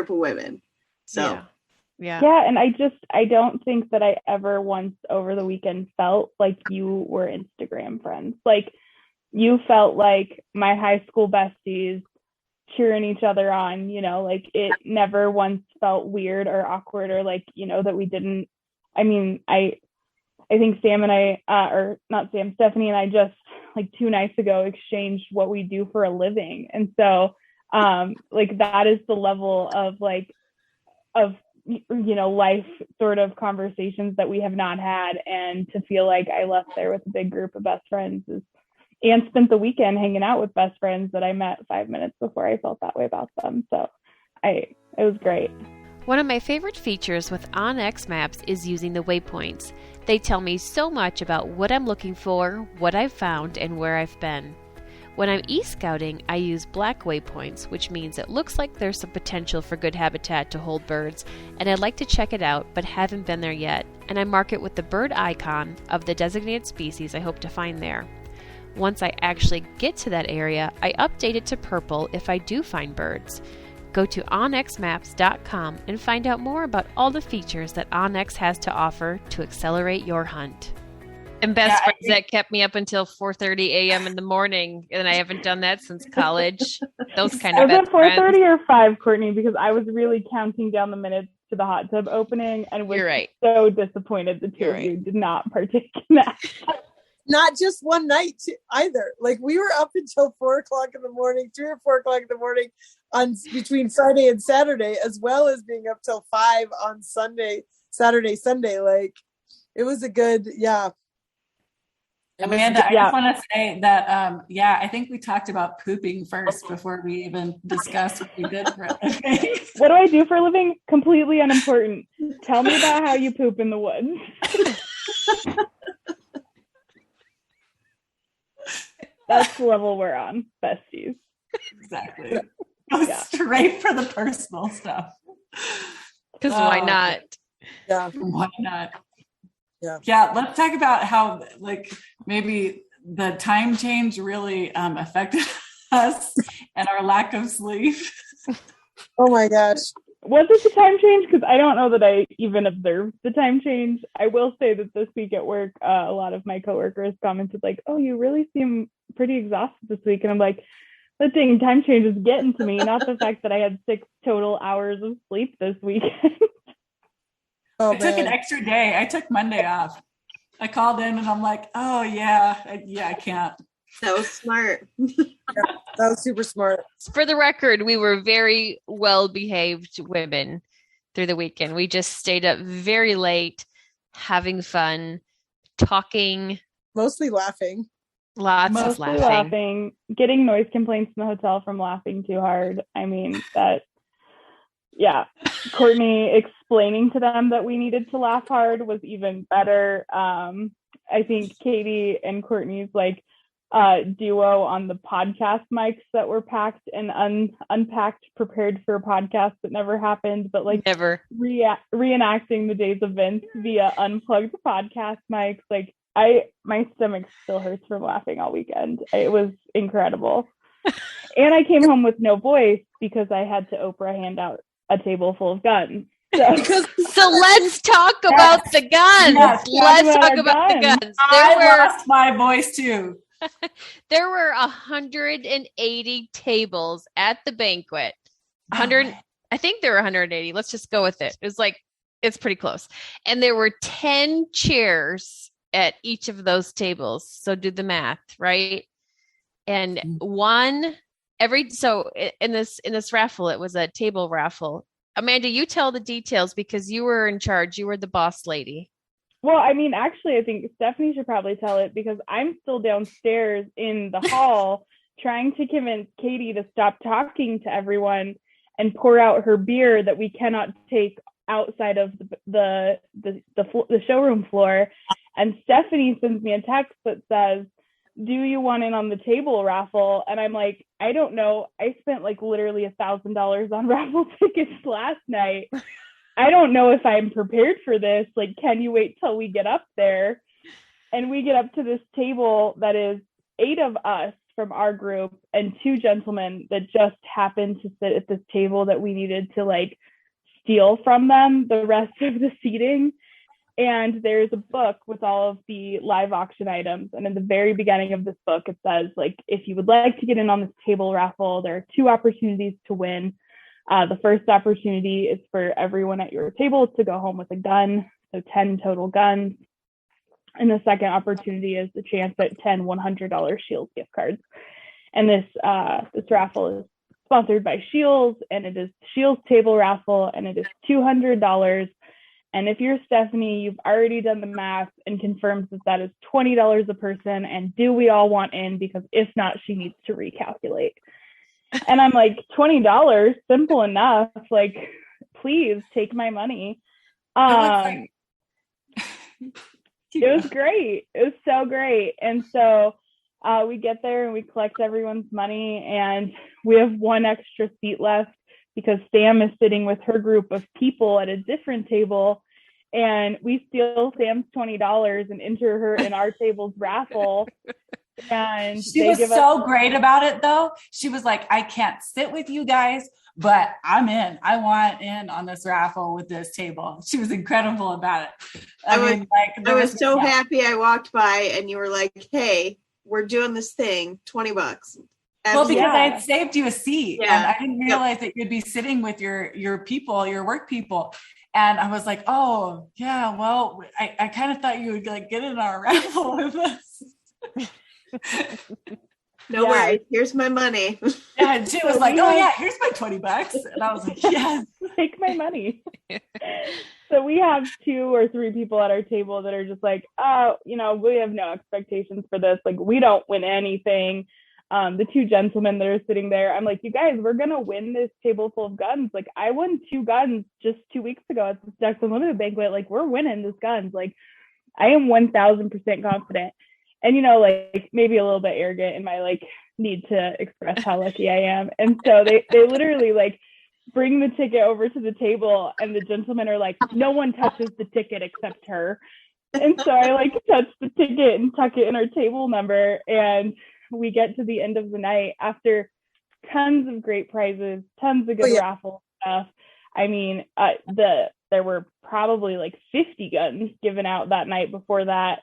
women." So yeah. And I don't think that I ever once over the weekend felt like you were Instagram friends. Like, you felt like my high school besties cheering each other on, like it never once felt weird or awkward, or like, that we didn't. I mean, I think Sam and I, or not Sam, Stephanie and I just like 2 nights ago exchanged what we do for a living. And so like that is the level of life sort of conversations that we have not had. And to feel like I left there with a big group of best friends and spent the weekend hanging out with best friends that I met 5 minutes before I felt that way about them. So it was great. One of my favorite features with OnX Maps is using the waypoints. They tell me so much about what I'm looking for, what I've found, and where I've been. When I'm e-scouting, I use black waypoints, which means it looks like there's some potential for good habitat to hold birds, and I'd like to check it out, but haven't been there yet, and I mark it with the bird icon of the designated species I hope to find there. Once I actually get to that area, I update it to purple if I do find birds. Go to onxmaps.com and find out more about all the features that OnX has to offer to accelerate your hunt. And best friends that kept me up until 4:30 a.m. in the morning, and I haven't done that since college. Those kind of best friends. Was it 4:30 or 5, Courtney? Because I was really counting down the minutes to the hot tub opening and was so disappointed the two of you did not partake in that. Not just one night either. Like, we were up until 4 o'clock in the morning, 3 or 4 o'clock in the morning on between Friday and Saturday, as well as being up till 5 on Sunday, Sunday. Like, it was a good, Amanda, I just want to say that, I think we talked about pooping first before we even discussed what we did for a living. What do I do for a living? Completely unimportant. Tell me about how you poop in the woods. That's the level we're on, besties. Exactly. Go straight for the personal stuff. Because why not? Yeah. Why not? Yeah. Let's talk about how, like, maybe the time change really affected us and our lack of sleep. Oh my gosh. Was it the time change? Because I don't know that I even observed the time change. I will say that this week at work, a lot of my coworkers commented like, "Oh, you really seem pretty exhausted this week." And I'm like, the dang time change is getting to me, not the fact that I had 6 total hours of sleep this weekend. Oh, I took an extra day. I took Monday off. I called in and I'm like, oh I can't. That was smart. That was super smart. For the record, we were very well-behaved women through the weekend. We just stayed up very late, having fun, talking. Mostly laughing. Lots of laughing. Getting noise complaints in the hotel from laughing too hard. I mean, Courtney explaining to them that we needed to laugh hard was even better. I think Katie and Courtney's duo on the podcast mics that were packed and unpacked, prepared for a podcast that never happened, but never reenacting the days of Vince via unplugged podcast mics. My stomach still hurts from laughing all weekend. It was incredible. And I came home with no voice because I had to Oprah hand out a table full of guns. So let's talk about the guns. Let's talk about the guns. I lost my voice too. There were 180 tables at the banquet. I think there were 180. Let's just go with it. It's pretty close. And there were 10 chairs at each of those tables. So do the math, right? And in this raffle, it was a table raffle. Amanda, you tell the details because you were in charge. You were the boss lady. Well, I mean, actually, I think Stephanie should probably tell it because I'm still downstairs in the hall trying to convince Katie to stop talking to everyone and pour out her beer that we cannot take outside of the showroom floor. And Stephanie sends me a text that says, "Do you want in on the table raffle?" And I'm like, I don't know. I spent literally $1,000 on raffle tickets last night. I don't know if I'm prepared for this. Can you wait till we get up there? And we get up to this table that is 8 of us from our group and 2 gentlemen that just happened to sit at this table that we needed to steal from them the rest of the seating. And there's a book with all of the live auction items. And in the very beginning of this book, it says, if you would like to get in on this table raffle, there are 2 opportunities to win. The first opportunity is for everyone at your table to go home with a gun, so 10 total guns. And the second opportunity is the chance at 10 $100 Shields gift cards. And this raffle is sponsored by Shields, and it is Shields Table Raffle, and it is $200. And if you're Stephanie, you've already done the math and confirmed that is $20 a person. And do we all want in? Because if not, she needs to recalculate. And I'm like, $20, simple enough. Please take my money. It was great. It was so great. And so we get there and we collect everyone's money, and we have one extra seat left because Sam is sitting with her group of people at a different table, and we steal Sam's $20 and enter her in our table's raffle. And she was so great about it, though. She was like, I can't sit with you guys, but I'm in. I want in on this raffle with this table. She was incredible about it. I was so happy I walked by and you were like, hey, we're doing this thing, $20. Well, because I had saved you a seat, and I didn't realize that you'd be sitting with your people, your work people. And I was like, oh yeah, well, I kind of thought you would like get in our raffle with us. No worries. Here's my money. Yeah, and she was like, oh yeah, here's my $20. And I was like, yes. Take my money. So we have 2 or 3 people at our table that are just like, oh, we have no expectations for this. Like, we don't win anything. The 2 gentlemen that are sitting there, I'm like, you guys, we're going to win this table full of guns. Like, I won 2 guns just 2 weeks ago at the Ducks Unlimited banquet. Like, we're winning this guns. Like, I am 1000% confident. And, like maybe a little bit arrogant in my like need to express how lucky I am. And so they literally like bring the ticket over to the table, and the gentlemen are like, no one touches the ticket except her. And so I like touch the ticket and tuck it in our table number. And we get to the end of the night after tons of great prizes, tons of good raffle stuff. I mean, there were probably like 50 guns given out that night before that.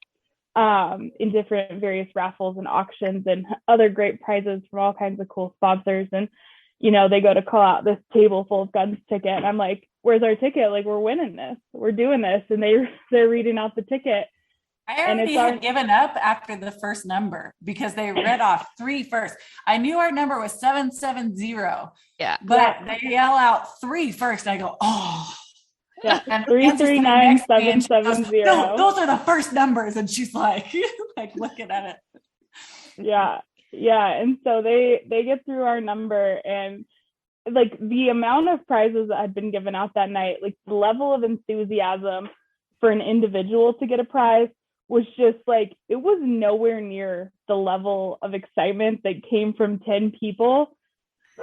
In different various raffles and auctions and other great prizes from all kinds of cool sponsors. And, they go to call out this table full of guns ticket. And I'm like, where's our ticket? Like, we're winning this. We're doing this. And they're reading out the ticket. I already had given up after the first number because they read off 3 first. I knew our number was 770. Yeah. But they yell out 3 first. And I go, oh. Yeah, 339770. No, those are the first numbers, and she's like, like looking at it. Yeah, and so they get through our number, and like the amount of prizes that had been given out that night, like the level of enthusiasm for an individual to get a prize was just like, it was nowhere near the level of excitement that came from 10 people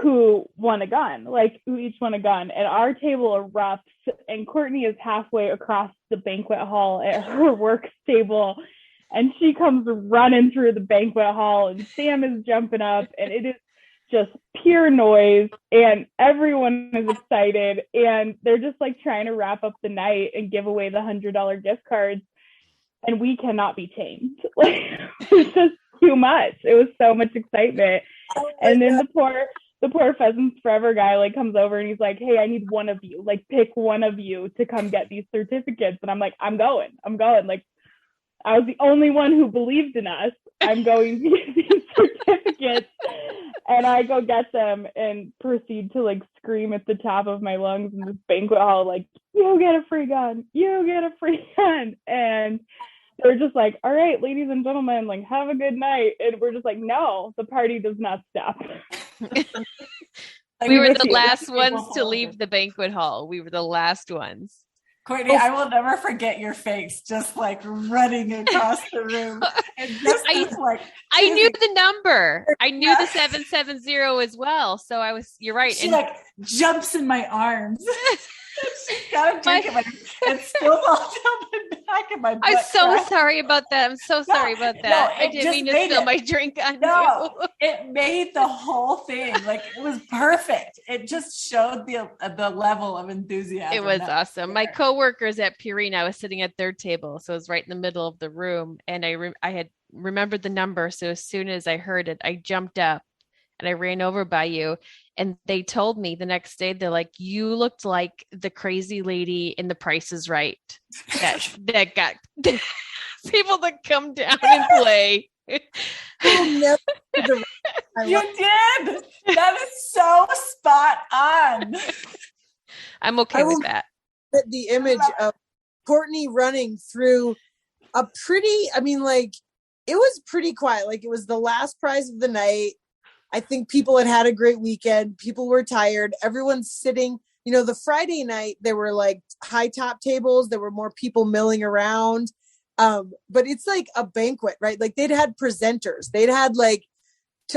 who won a gun, like who each won a gun. And our table erupts, and Courtney is halfway across the banquet hall at her work table, and she comes running through the banquet hall, and Sam is jumping up, and it is just pure noise, and everyone is excited, and they're just like trying to wrap up the night and give away the $100 gift cards, and we cannot be tamed. Like, it's just too much. It was so much excitement. And then the poor Pheasants Forever guy like comes over and he's like, hey, I need one of you, like pick one of you to come get these certificates. And I'm like, I'm going. Like, I was the only one who believed in us. I'm going to get these certificates. And I go get them and proceed to like scream at the top of my lungs in this banquet hall, like, you get a free gun. And they're just like, all right, ladies and gentlemen, like, have a good night. And we're just like, no, the party does not stop. We were the last ones to leave the banquet hall. We were the last ones. Courtney, I will never forget your face, just like running across the room. And I knew the number. I knew the 770 as well. So you're right. She like jumps in my arms. She's got a drink and still falls down the back of my butt. I'm so sorry about that. I didn't mean to spill my drink on you. It made the whole thing. Like, it was perfect. It just showed the level of enthusiasm. It was awesome. My coworkers at Purina, I was sitting at their table, so it was right in the middle of the room, and I had remembered the number. So as soon as I heard it, I jumped up and I ran over by you. And they told me the next day, they're like, you looked like the crazy lady in The Price is Right that got people that come down and play. You did. That is so spot on. I'm okay with that. The image of Courtney running through it was pretty quiet. Like, it was the last prize of the night. I think people had a great weekend. People were tired. Everyone's sitting, the Friday night, there were like high top tables. There were more people milling around. But it's like a banquet, right? Like they'd had presenters, they'd had like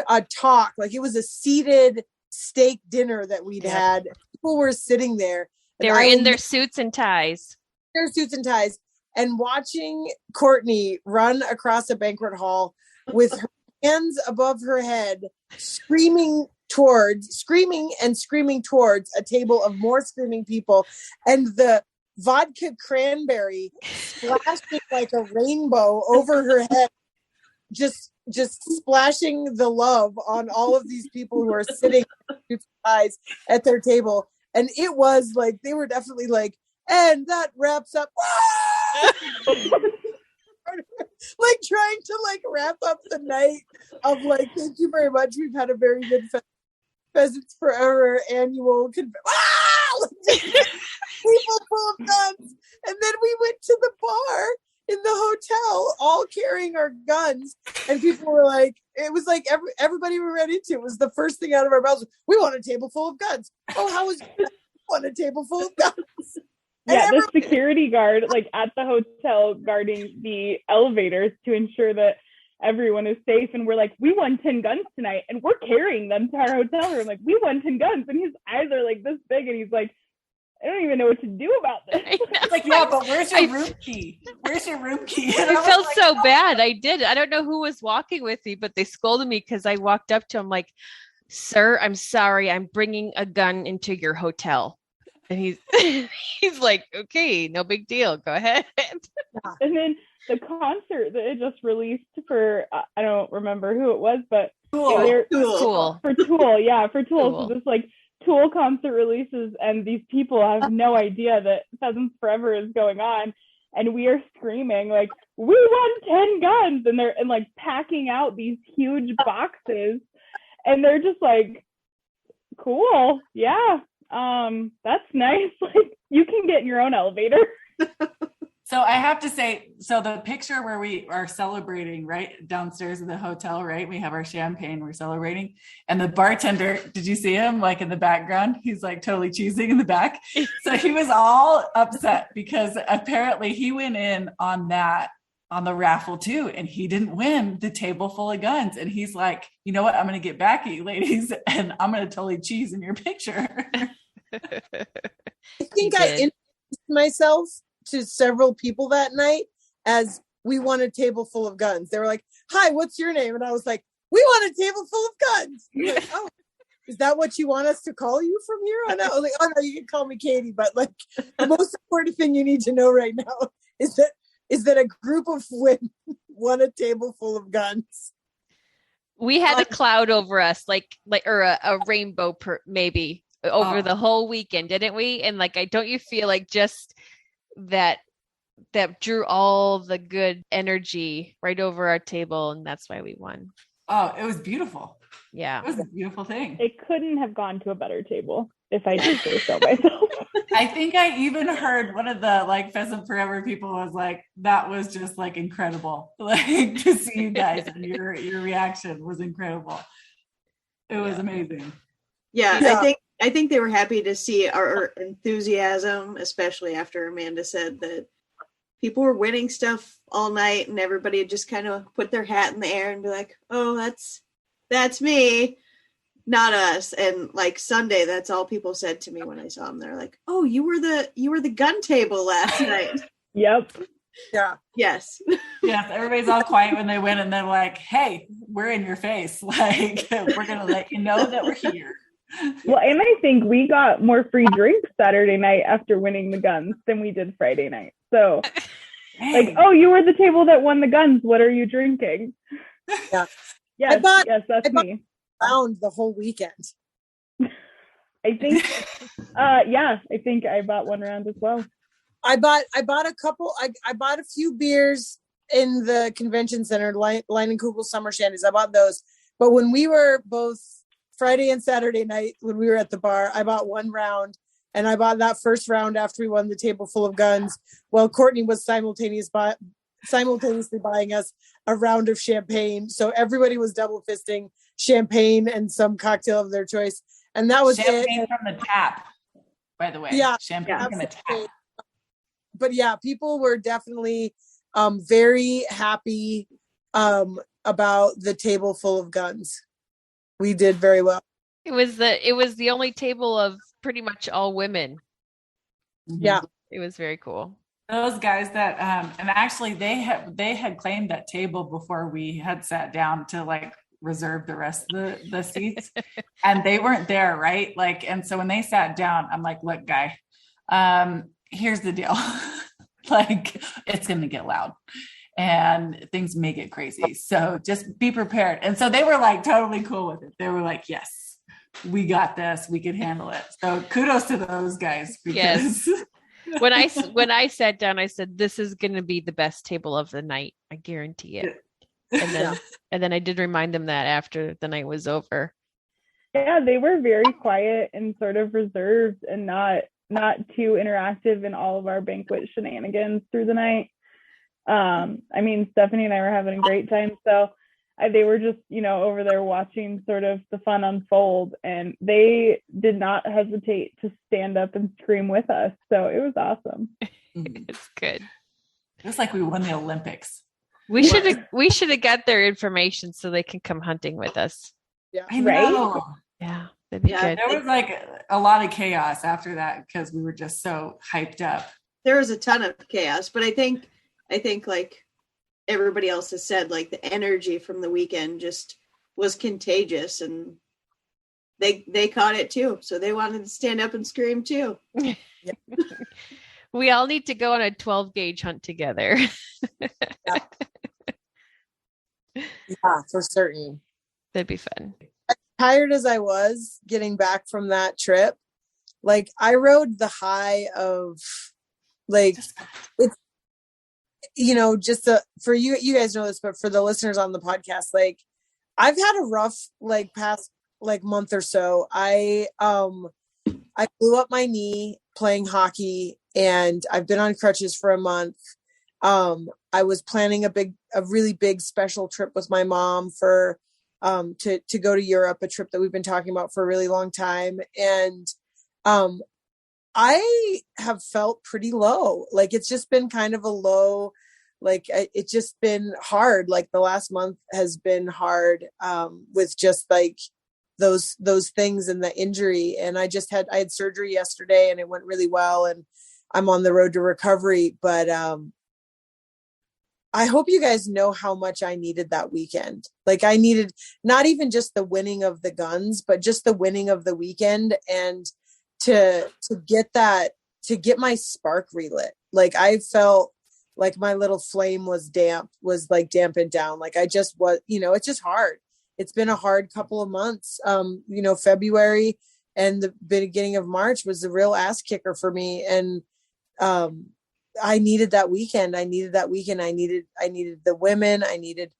a talk, like it was a seated steak dinner that we'd had. People were sitting there. They were in their suits and ties. And watching Courtney run across a banquet hall with her hands above her head, screaming towards a table of more screaming people, and the vodka cranberry splashing like a rainbow over her head, just splashing the love on all of these people who are sitting at their table. And it was like, they were definitely like, and that wraps up like trying to like wrap up the night of like, thank you very much, we've had a very good Pheasants Forever annual people full of guns. And then we went to the bar in the hotel, all carrying our guns, and people were like, it was like everybody were ready to. It was the first thing out of our mouths. We want a table full of guns. Oh, how was it? Want a table full of guns? Yeah, the security guard like at the hotel guarding the elevators to ensure that everyone is safe. And we're like, we won 10 guns tonight, and we're carrying them to our hotel room. Like, we won 10 guns, and his eyes are like this big, and he's like, I don't even know what to do about this. Like, yeah, but where's your room key? Where's your room key? I felt like, so bad. I did. I don't know who was walking with me, but they scolded me because I walked up to him like, sir, I'm sorry. I'm bringing a gun into your hotel. And he's like, okay, no big deal. Go ahead. And then the concert that it just released for, I don't remember who it was, but Tool. For Tool. Yeah, for Tool. Tool. So this like Tool concert releases, and these people have no idea that Pheasants Forever is going on, and we are screaming like, we won 10 guns, and they're like packing out these huge boxes, and they're just like, cool, yeah, that's nice. Like, you can get in your own elevator. So I have to say, so the picture where we are celebrating, right, downstairs in the hotel, right, we have our champagne, we're celebrating, and the bartender, did you see him like in the background? He's like totally cheesing in the back. So he was all upset because apparently he went in on the raffle too, and he didn't win the table full of guns. And he's like, you know what, I'm going to get back at you ladies, and I'm going to totally cheese in your picture. I think I introduced myself to several people that night as we won a table full of guns. They were like, hi, what's your name? And I was like, we won a table full of guns. Like, oh, is that what you want us to call you from here on out? I was like, oh no, you can call me Katie, but like the most important thing you need to know right now is that a group of women won a table full of guns. We had a cloud over us, or a rainbow maybe over the whole weekend, didn't we? And like, don't you feel like just that drew all the good energy right over our table, and that's why we won. Oh, it was beautiful. Yeah, it was a beautiful thing. It couldn't have gone to a better table, if I did say so myself. I think I even heard one of the like Pheasant Forever people was like, that was just like incredible, like to see you guys, and your reaction was incredible. It was amazing. Yeah. I think they were happy to see our enthusiasm, especially after Amanda said that people were winning stuff all night, and everybody had just kind of put their hat in the air and be like, oh, that's me, not us. And like Sunday, that's all people said to me when I saw them. They're like, oh, you were the gun table last night. Yep. Yeah. Yes. Yes. Everybody's all quiet when they win, and they're like, hey, we're in your face. Like, we're going to let you know that we're here. Well, and I think we got more free drinks Saturday night after winning the guns than we did Friday night. So, like, oh, you were the table that won the guns. What are you drinking? Yeah. Yes, that's me. Round the whole weekend. I think, I think I bought one round as well. I bought a couple. I bought a few beers in the convention center, Line and Kugel Summer Shandies. I bought those. But when we were both Friday and Saturday night, when we were at the bar, I bought one round, and I bought that first round after we won the table full of guns, while Courtney was simultaneously buying us a round of champagne. So everybody was double fisting champagne and some cocktail of their choice. And that was champagne from the tap, by the way. Yeah. Champagne from the tap. But yeah, people were definitely very happy about the table full of guns. We did very well. It was the only table of pretty much all women. Yeah. It was very cool. Those guys that and actually they had claimed that table before we had sat down to like reserve the rest of the seats, and they weren't there, right? Like, and so when they sat down, I'm like, look, guy, here's the deal. Like, it's gonna get loud and things may get crazy, so just be prepared. And so they were like totally cool with it. They were like, yes, we got this, we could handle it. So kudos to those guys, because yes. When I sat down, I said, this is going to be the best table of the night. I guarantee it. And then I did remind them that after the night was over. Yeah, they were very quiet and sort of reserved and not too interactive in all of our banquet shenanigans through the night. I mean, Stephanie and I were having a great time. So they were just, over there watching sort of the fun unfold, and they did not hesitate to stand up and scream with us. So it was awesome. It's good. It was like we won the Olympics. We should have got their information so they can come hunting with us. Yeah. I know. Right? Yeah, that'd be good. There was like a lot of chaos after that because we were just so hyped up. There was a ton of chaos, but I think like everybody else has said, like the energy from the weekend just was contagious, and they caught it too. So they wanted to stand up and scream too. We all need to go on a 12 gauge hunt together. Yeah, for certain. That'd be fun. As tired as I was getting back from that trip, like I rode the high of like it's just for you guys know this, but for the listeners on the podcast, like I've had a rough like past like month or so. I blew up my knee playing hockey, and I've been on crutches for a month. I was planning a really big special trip with my mom for to go to Europe, a trip that we've been talking about for a really long time. And I have felt pretty low. Like it's just been kind of a low, like it's just been hard. Like the last month has been hard with just like those things and the injury. And I had surgery yesterday and it went really well, and I'm on the road to recovery. But I hope you guys know how much I needed that weekend. Like I needed not even just the winning of the guns, but just the winning of the weekend, and to get my spark relit. Like I felt like my little flame was dampened down. Like I just was, it's just hard. It's been a hard couple of months. February and the beginning of March was the real ass kicker for me. And I needed that weekend. I needed the women. I needed,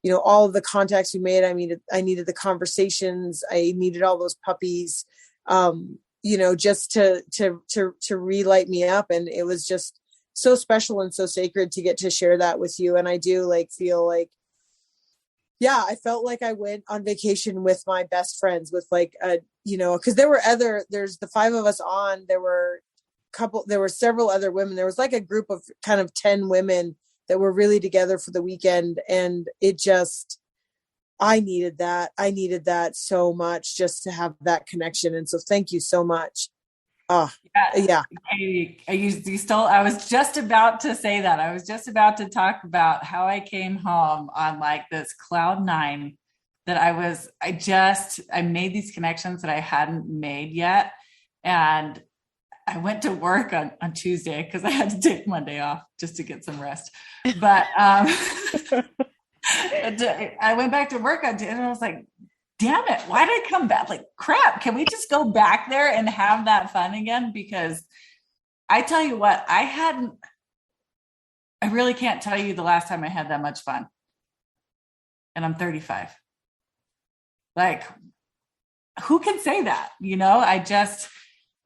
all of the contacts we made. I needed the conversations. I needed all those puppies, just to relight me up. And it was just so special and so sacred to get to share that with you. And I do feel like, yeah, I felt like I went on vacation with my best friends with cause there's the five of us on, there were several other women. There was like a group of kind of 10 women that were really together for the weekend. And it just, I needed that. I needed that so much just to have that connection. And so thank you so much. Oh, yeah. I was just about to say that. I was just about to talk about how I came home on like this cloud nine that I made these connections that I hadn't made yet. And I went to work on Tuesday because I had to take Monday off just to get some rest. But I went back to work on Tuesday and I was like, damn it, why did I come back? Like, crap, can we just go back there and have that fun again? Because I tell you what, I really can't tell you the last time I had that much fun. And I'm 35. Like, who can say that?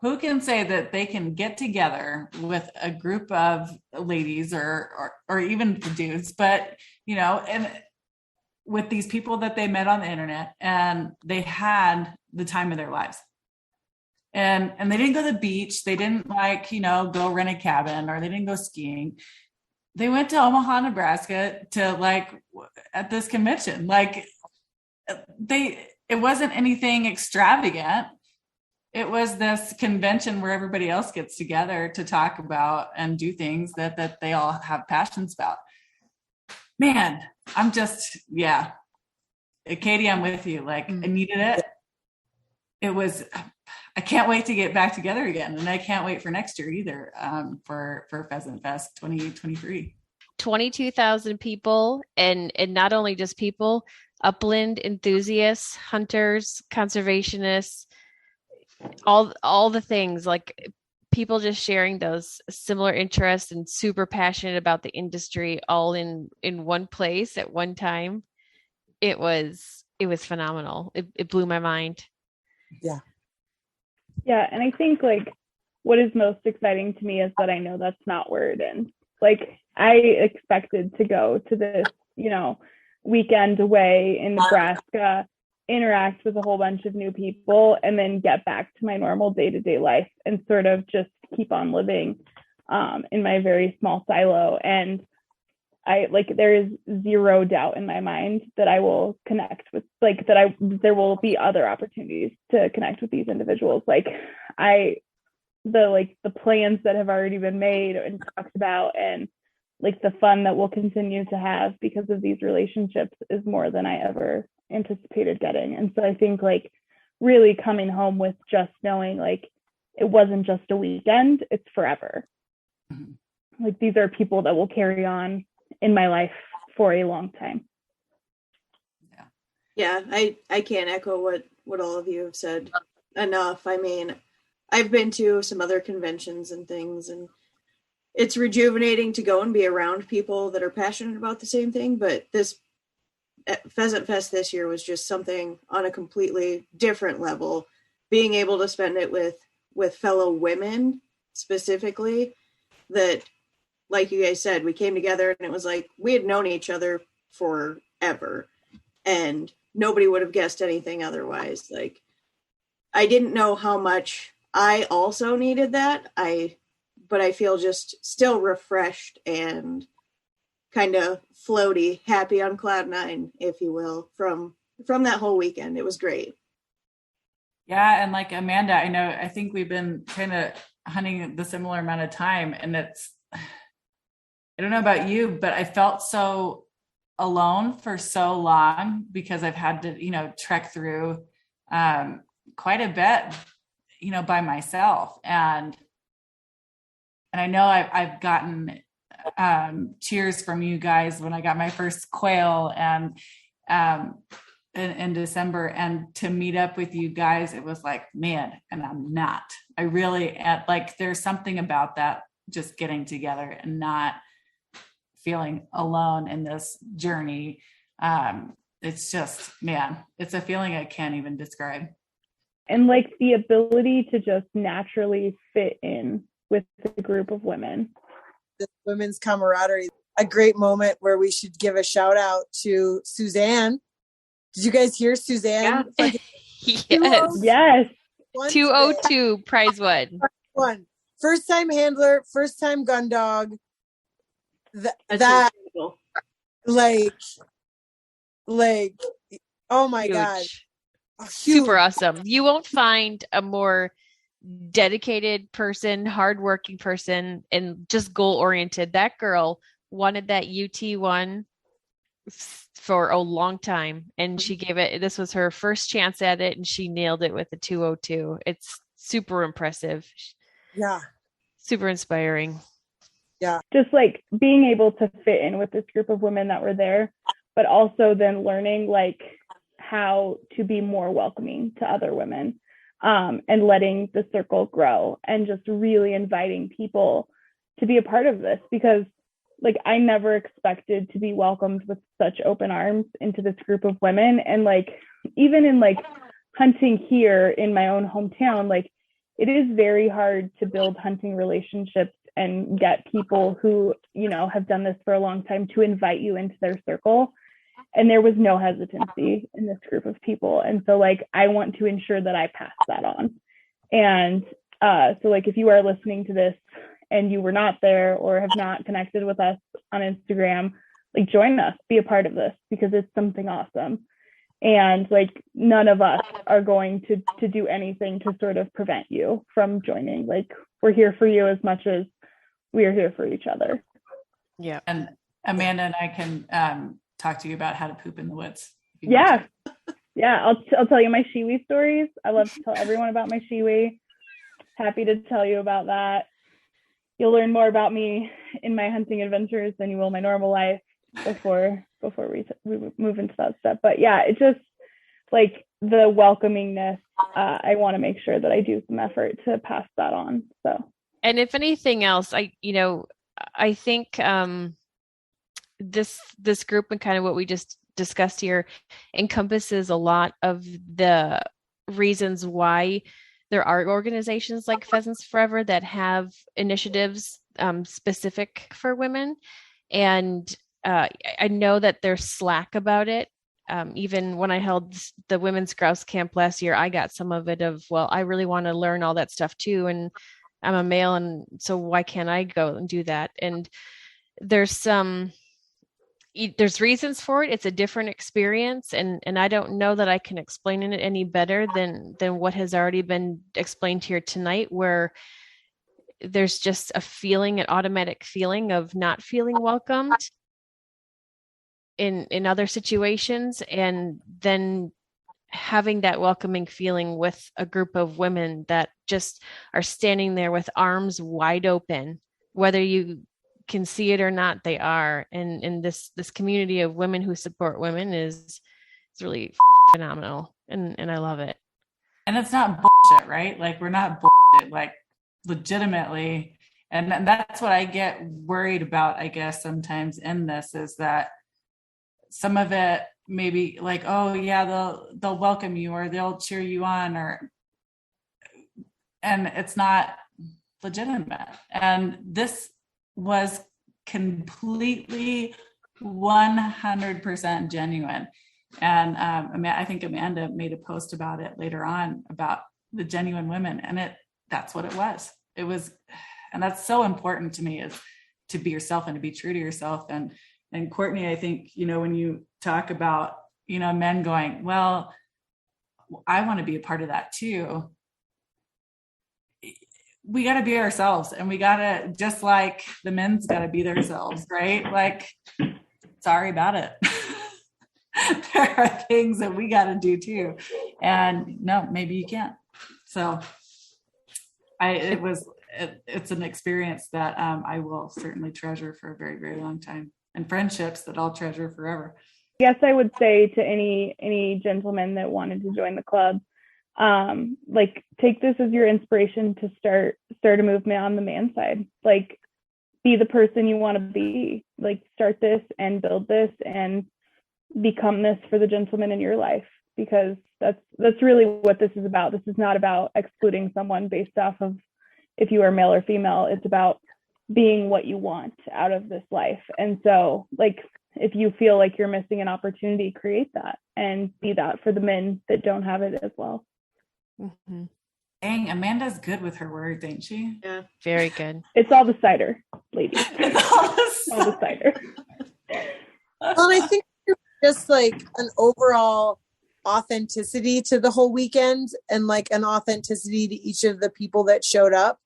Who can say that they can get together with a group of ladies or even dudes, but, and with these people that they met on the internet, and they had the time of their lives. And they didn't go to the beach. They didn't go rent a cabin, or they didn't go skiing. they went to Omaha, Nebraska to like at this convention. Like it wasn't anything extravagant. It was this convention where everybody else gets together to talk about and do things that they all have passions about. Man, I'm just, yeah. Katie, I'm with you. Like I needed it. It was, I can't wait to get back together again. And I can't wait for next year either, for Pheasant Fest 2023. 22,000 people, and not only just people, Upland enthusiasts, hunters, conservationists, all the things, like people just sharing those similar interests and super passionate about the industry all in one place at one time. It was phenomenal. It blew my mind. Yeah. Yeah. And I think like what is most exciting to me is that I know that's not where it ends. Like I expected to go to this, weekend away in Nebraska, interact with a whole bunch of new people, and then get back to my normal day-to-day life and sort of just keep on living in my very small silo. And there is zero doubt in my mind that I will connect with, there will be other opportunities to connect with these individuals. The plans that have already been made and talked about, and like the fun that we'll continue to have because of these relationships is more than I ever anticipated getting. And so I think like really coming home with just knowing like it wasn't just a weekend, it's forever. Mm-hmm. Like these are people that will carry on in my life for a long time. Yeah, I can't echo what all of you have said enough. I mean, I've been to some other conventions and things, and it's rejuvenating to go and be around people that are passionate about the same thing. But this Pheasant Fest this year was just something on a completely different level. Being able to spend it with fellow women specifically, that, like you guys said, we came together and it was like we had known each other forever, and nobody would have guessed anything otherwise. Like I didn't know how much I also needed that. But I feel just still refreshed and kind of floaty, happy on cloud nine, if you will, from that whole weekend. It was great. Yeah. And like Amanda, I think we've been kind of hunting the similar amount of time, and I don't know about you, but I felt so alone for so long because I've had to, trek through quite a bit, by myself. And I know I've gotten cheers from you guys when I got my first quail and in December, and to meet up with you guys, it was like, man, and I really there's something about that, just getting together and not feeling alone in this journey. It's just, man, it's a feeling I can't even describe. And like the ability to just naturally fit in with a group of women. The women's camaraderie. A great moment where we should give a shout out to Suzanne. Did you guys hear Suzanne? Yeah. Yes. 202 prize one. First time handler, first time gun dog. Oh my Huge. God. Super awesome. You won't find a more dedicated person, hardworking person, and just goal oriented. That girl wanted that UT1 for a long time, and she gave it. This was her first chance at it, and she nailed it with a 202. It's super impressive. Yeah. Super inspiring. Yeah. Just like being able to fit in with this group of women that were there, but also then learning like how to be more welcoming to other women, and letting the circle grow, and just really inviting people to be a part of this, because like I never expected to be welcomed with such open arms into this group of women. And like even in like hunting here in my own hometown, like it is very hard to build hunting relationships and get people who, have done this for a long time to invite you into their circle. And there was no hesitancy in this group of people. And so like, I want to ensure that I pass that on. And so like, if you are listening to this and you were not there or have not connected with us on Instagram, like join us, be a part of this, because it's something awesome. And like none of us are going to do anything to sort of prevent you from joining. Like we're here for you as much as we are here for each other. Yeah. And Amanda and I can talk to you about how to poop in the woods. Yeah. Yeah. I'll tell you my shiwi stories. I love to tell everyone about my shiwi. Happy to tell you about that. You'll learn more about me in my hunting adventures than you will my normal life before we move into that step. But yeah, it's just like the welcomingness. I want to make sure that I do some effort to pass that on. So, and if anything else, I think this group and kind of what we just discussed here encompasses a lot of the reasons why there are organizations like Pheasants Forever that have initiatives specific for women. And I know that there's slack about it. Even when I held the women's grouse camp last year, I got some of it of, well, I really want to learn all that stuff too. And I'm a male, and so why can't I go and do that? And there's reasons for it. It's a different experience. And I don't know that I can explain it any better than what has already been explained here tonight, where there's just a feeling, an automatic feeling of not feeling welcomed in other situations, and then having that welcoming feeling with a group of women that just are standing there with arms wide open, whether you can see it or not, they are. And this community of women who support women is really phenomenal, and I love it. And it's not bullshit, right? Like we're not bullshit, like legitimately. And that's what I get worried about, I guess, sometimes in this, is that some of it maybe like, oh yeah, they'll welcome you or they'll cheer you on, and it's not legitimate. And this was completely 100% genuine. And I think Amanda made a post about it later on about the genuine women, and that's what it was. It was, and that's so important to me, is to be yourself and to be true to yourself. And Courtney, I think, when you talk about, men going, well, I want to be a part of that too. We got to be ourselves, and we got to, just like the men's got to be themselves, right? Like, sorry about it. There are things that we got to do too. And no, maybe you can't. So it's an experience that I will certainly treasure for a very, very long time, and friendships that I'll treasure forever. Yes, I would say to any gentleman that wanted to join the club, like take this as your inspiration to start a movement on the man side. Like, be the person you want to be. Like, start this and build this and become this for the gentleman in your life, because that's really what this is about. This is not about excluding someone based off of if you are male or female. It's about being what you want out of this life. And so, like, if you feel like you're missing an opportunity, create that and be that for the men that don't have it as well. Mm-hmm. Dang, Amanda's good with her words, ain't she? Yeah. Very good. It's all the cider, ladies. All the cider. Well, I think just like an overall authenticity to the whole weekend, and like an authenticity to each of the people that showed up.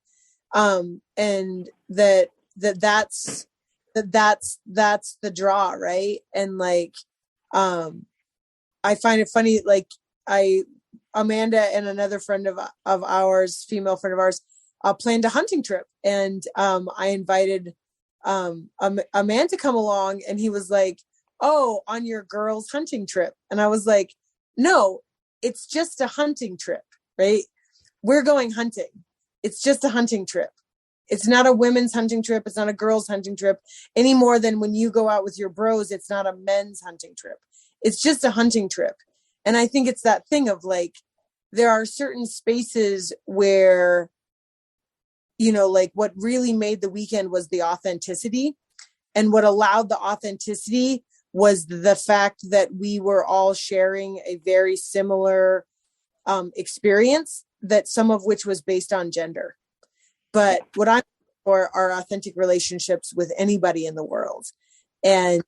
And that's the draw, right? And like, I find it funny, like Amanda and another friend of ours, female friend of ours, planned a hunting trip, and I invited a man to come along, and he was like, oh, on your girls' hunting trip. And I was like, no, it's just a hunting trip, right? We're going hunting. It's just a hunting trip. It's not a women's hunting trip. It's not a girls' hunting trip any more than when you go out with your bros, it's not a men's hunting trip. It's just a hunting trip. And I think it's that thing of like, there are certain spaces where, like what really made the weekend was the authenticity. And what allowed the authenticity was the fact that we were all sharing a very similar experience, that some of which was based on gender. But what I'm for our authentic relationships with anybody in the world. And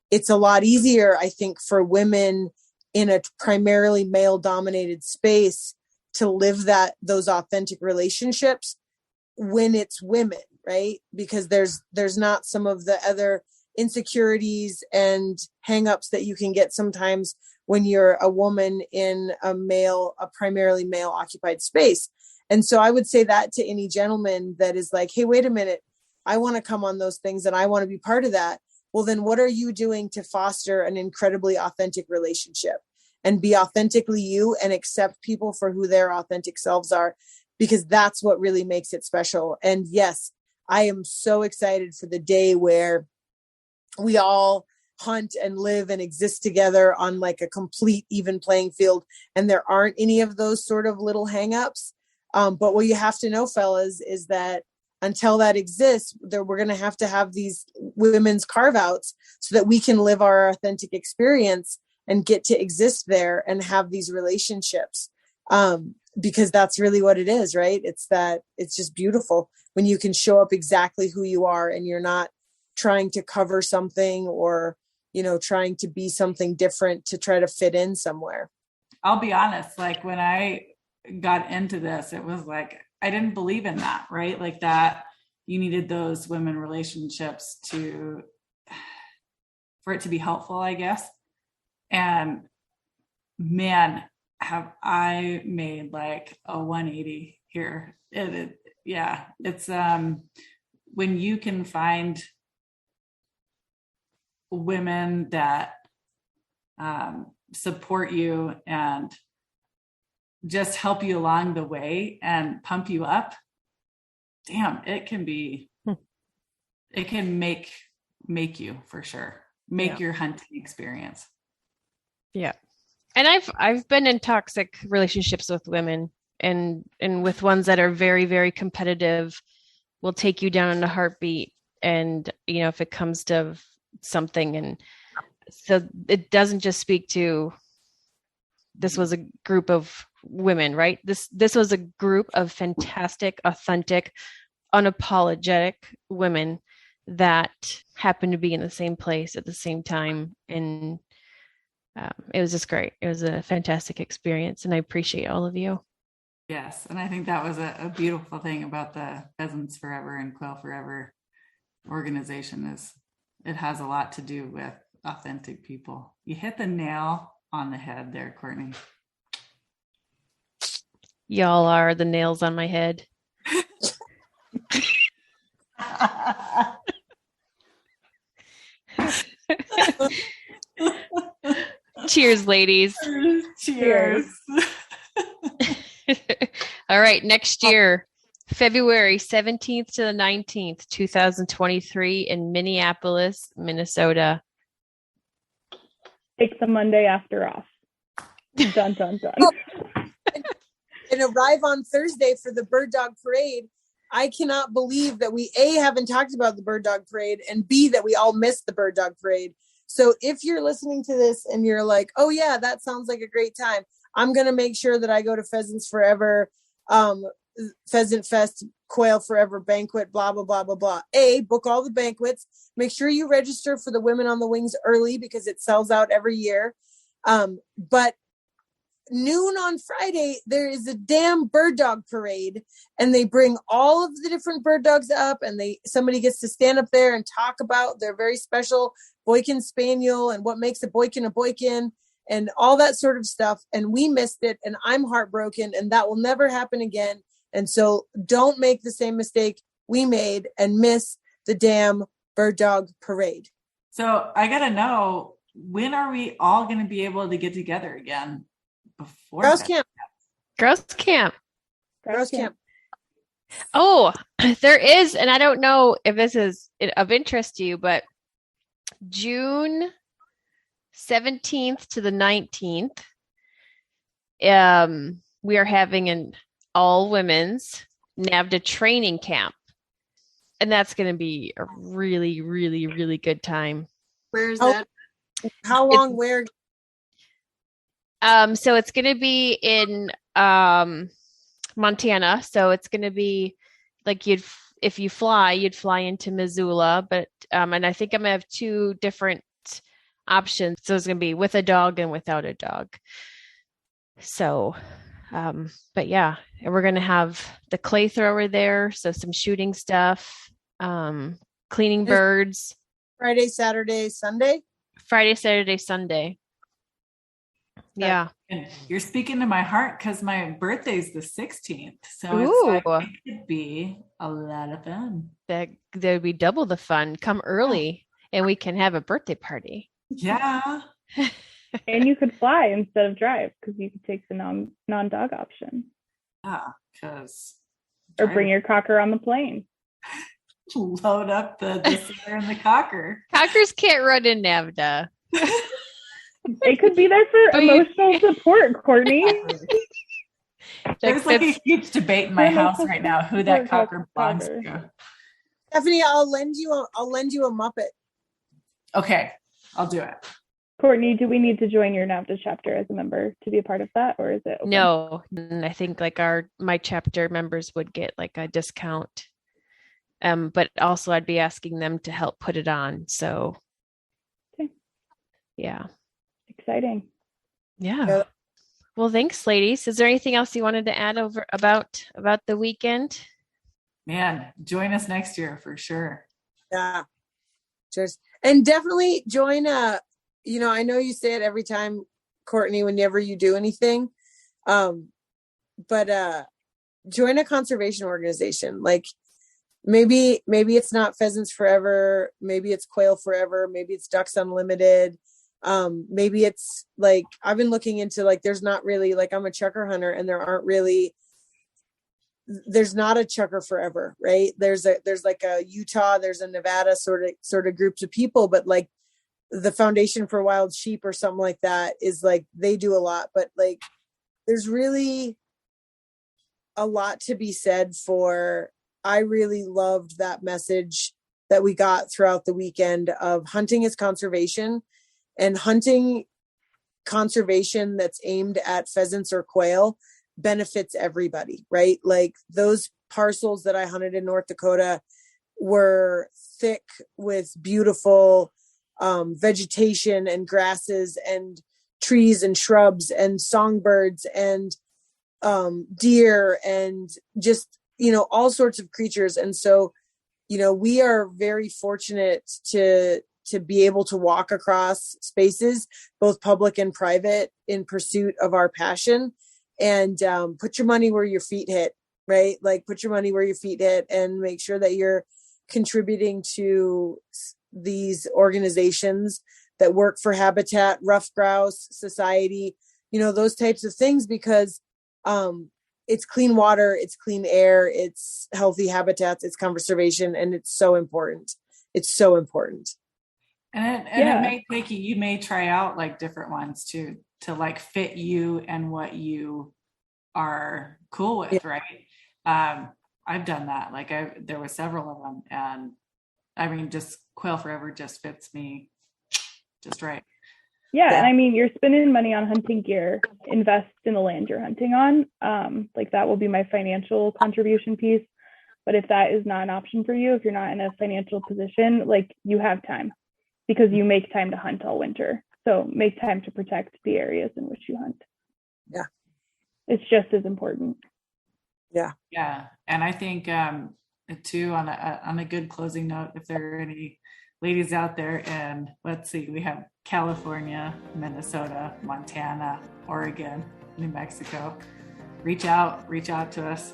it's a lot easier, I think, for women in a primarily male dominated space to live those authentic relationships when it's women, right? Because there's not some of the other insecurities and hangups that you can get sometimes when you're a woman in a primarily male occupied space. And so I would say that to any gentleman that is like, hey, wait a minute, I want to come on those things and I want to be part of that. Well, then what are you doing to foster an incredibly authentic relationship and be authentically you and accept people for who their authentic selves are? Because that's what really makes it special. And yes, I am so excited for the day where we all hunt and live and exist together on like a complete even playing field. And there aren't any of those sort of little hangups. But what you have to know, fellas, is that until that exists, we're going to have these women's carve outs so that we can live our authentic experience and get to exist there and have these relationships. Because that's really what it is, right? It's just beautiful when you can show up exactly who you are and you're not trying to cover something or, trying to be something different to try to fit in somewhere. I'll be honest, like when I got into this, it was like, I didn't believe in that, right? Like that you needed those women relationships for it to be helpful, I guess. And man, have I made like a 180 here. It's when you can find women that support you and just help you along the way and pump you up. Damn, it can make you for sure. Make your hunting experience. Yeah. And I've been in toxic relationships with women and with ones that are very, very competitive, will take you down in a heartbeat. And, if it comes to something, and so it doesn't just speak to, this was a group of women, right? This was a group of fantastic, authentic, unapologetic women that happened to be in the same place at the same time. And it was just great. It was a fantastic experience, and I appreciate all of you. Yes, and I think that was a beautiful thing about the Pheasants Forever and Quail Forever organization is it has a lot to do with authentic people. You hit the nail on the head there, Courtney. Y'all are the nails on my head. Cheers, ladies. Cheers. All right, next year, February 17th to the 19th, 2023 in Minneapolis, Minnesota. Take the Monday after off. Dun, dun, dun. And arrive on Thursday for the Bird Dog Parade. I cannot believe that we A, haven't talked about the Bird Dog Parade, and B, that we all missed the Bird Dog Parade. So if you're listening to this and you're like, oh yeah, that sounds like a great time, I'm going to make sure that I go to Pheasants Forever, Pheasant Fest, Quail Forever, Banquet, blah, blah, blah, blah, blah. A, book all the banquets. Make sure you register for the Women on the Wings early because it sells out every year. But noon on Friday, there is a damn bird dog parade, and they bring all of the different bird dogs up, and somebody gets to stand up there and talk about their very special Boykin Spaniel and what makes a Boykin and all that sort of stuff. And we missed it, and I'm heartbroken, and that will never happen again. And so don't make the same mistake we made and miss the damn bird dog parade. So I got to know, when are we all going to be able to get together again? Before Girls Camp. Girls Camp. Girls Camp. Oh, there is, and I don't know if this is of interest to you, but June 17th to the 19th, we are having an all women's NAVDA training camp. And that's going to be a really, really, really good time. Where's that? How long? Where? So it's going to be in Montana. So it's going to be like if you fly, you'd fly into Missoula, but and I think I'm gonna have two different options. So it's gonna be with a dog and without a dog. So, but yeah, and we're gonna have the clay thrower there, so some shooting stuff, cleaning birds. Friday, Saturday, Sunday? Friday, Saturday, Sunday. Yeah. And you're speaking to my heart because my birthday's the 16th. So Ooh. it's like, it could be a lot of fun. That would be double the fun. Come early and we can have a birthday party. Yeah. And you could fly instead of drive because you could take the non-dog option. Yeah, because or bring your cocker on the plane. Load up the sitter and the cocker. Cockers can't run in NAVDA. They could be there for emotional support, Courtney. There's like a huge debate in my house right now who that cocker belongs to. Stephanie, I'll lend you a Muppet. Okay, I'll do it. Courtney, do we need to join your NAVDA chapter as a member to be a part of that, or is it open? No, I think like my chapter members would get like a discount. But also I'd be asking them to help put it on. So, okay. Yeah. Exciting. Yeah. Well, thanks, ladies. Is there anything else you wanted to add about the weekend? Man, join us next year for sure. Yeah. And definitely join I know you say it every time, Courtney, whenever you do anything. But join a conservation organization. Like maybe it's not Pheasants Forever, maybe it's Quail Forever, maybe it's Ducks Unlimited. Maybe it's like I've been looking into like there's not really like I'm a chucker hunter and there's not a chucker forever, right? There's like a Utah, there's a Nevada sort of groups of people, but like the Foundation for Wild Sheep or something like that is like they do a lot, but like there's really a lot to be said for. I really loved that message that we got throughout the weekend of hunting is conservation. And hunting conservation that's aimed at pheasants or quail benefits everybody, right? Like those parcels that I hunted in North Dakota were thick with beautiful vegetation and grasses and trees and shrubs and songbirds and deer and just, all sorts of creatures. And so, we are very fortunate to be able to walk across spaces, both public and private, in pursuit of our passion, and put your money where your feet hit, right? Like put your money where your feet hit and make sure that you're contributing to these organizations that work for habitat, Ruffed Grouse Society, those types of things, because it's clean water, it's clean air, it's healthy habitats, it's conservation, and it's so important. It's so important. And it may take you may try out like different ones to like fit you and what you are cool with, right? I've done that. Like there were several of them, and I mean, just Quail Forever just fits me just right. Yeah, and I mean, you're spending money on hunting gear. Invest in the land you're hunting on. Like that will be my financial contribution piece. But if that is not an option for you, if you're not in a financial position, like you have time. Because you make time to hunt all winter. So make time to protect the areas in which you hunt. Yeah. It's just as important. Yeah. Yeah. And I think too, on a good closing note, if there are any ladies out there, and let's see, we have California, Minnesota, Montana, Oregon, New Mexico. Reach out to us,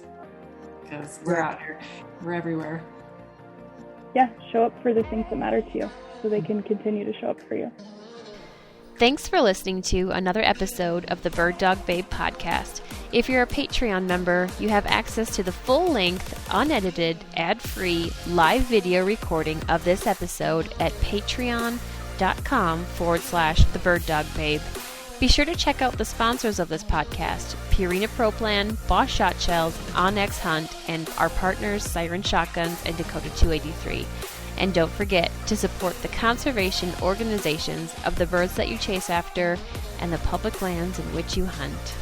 because we're out here. We're everywhere. Yeah. Show up for the things that matter to you, so they can continue to show up for you. Thanks for listening to another episode of the Bird Dog Babe podcast. If you're a Patreon member, you have access to the full-length, unedited, ad-free live video recording of this episode at patreon.com/thebirddogbabe. Be sure to check out the sponsors of this podcast, Purina Pro Plan, Boss Shot Shells, Onyx Hunt, and our partners Siren Shotguns and Dakota 283. And don't forget to support the conservation organizations of the birds that you chase after and the public lands in which you hunt.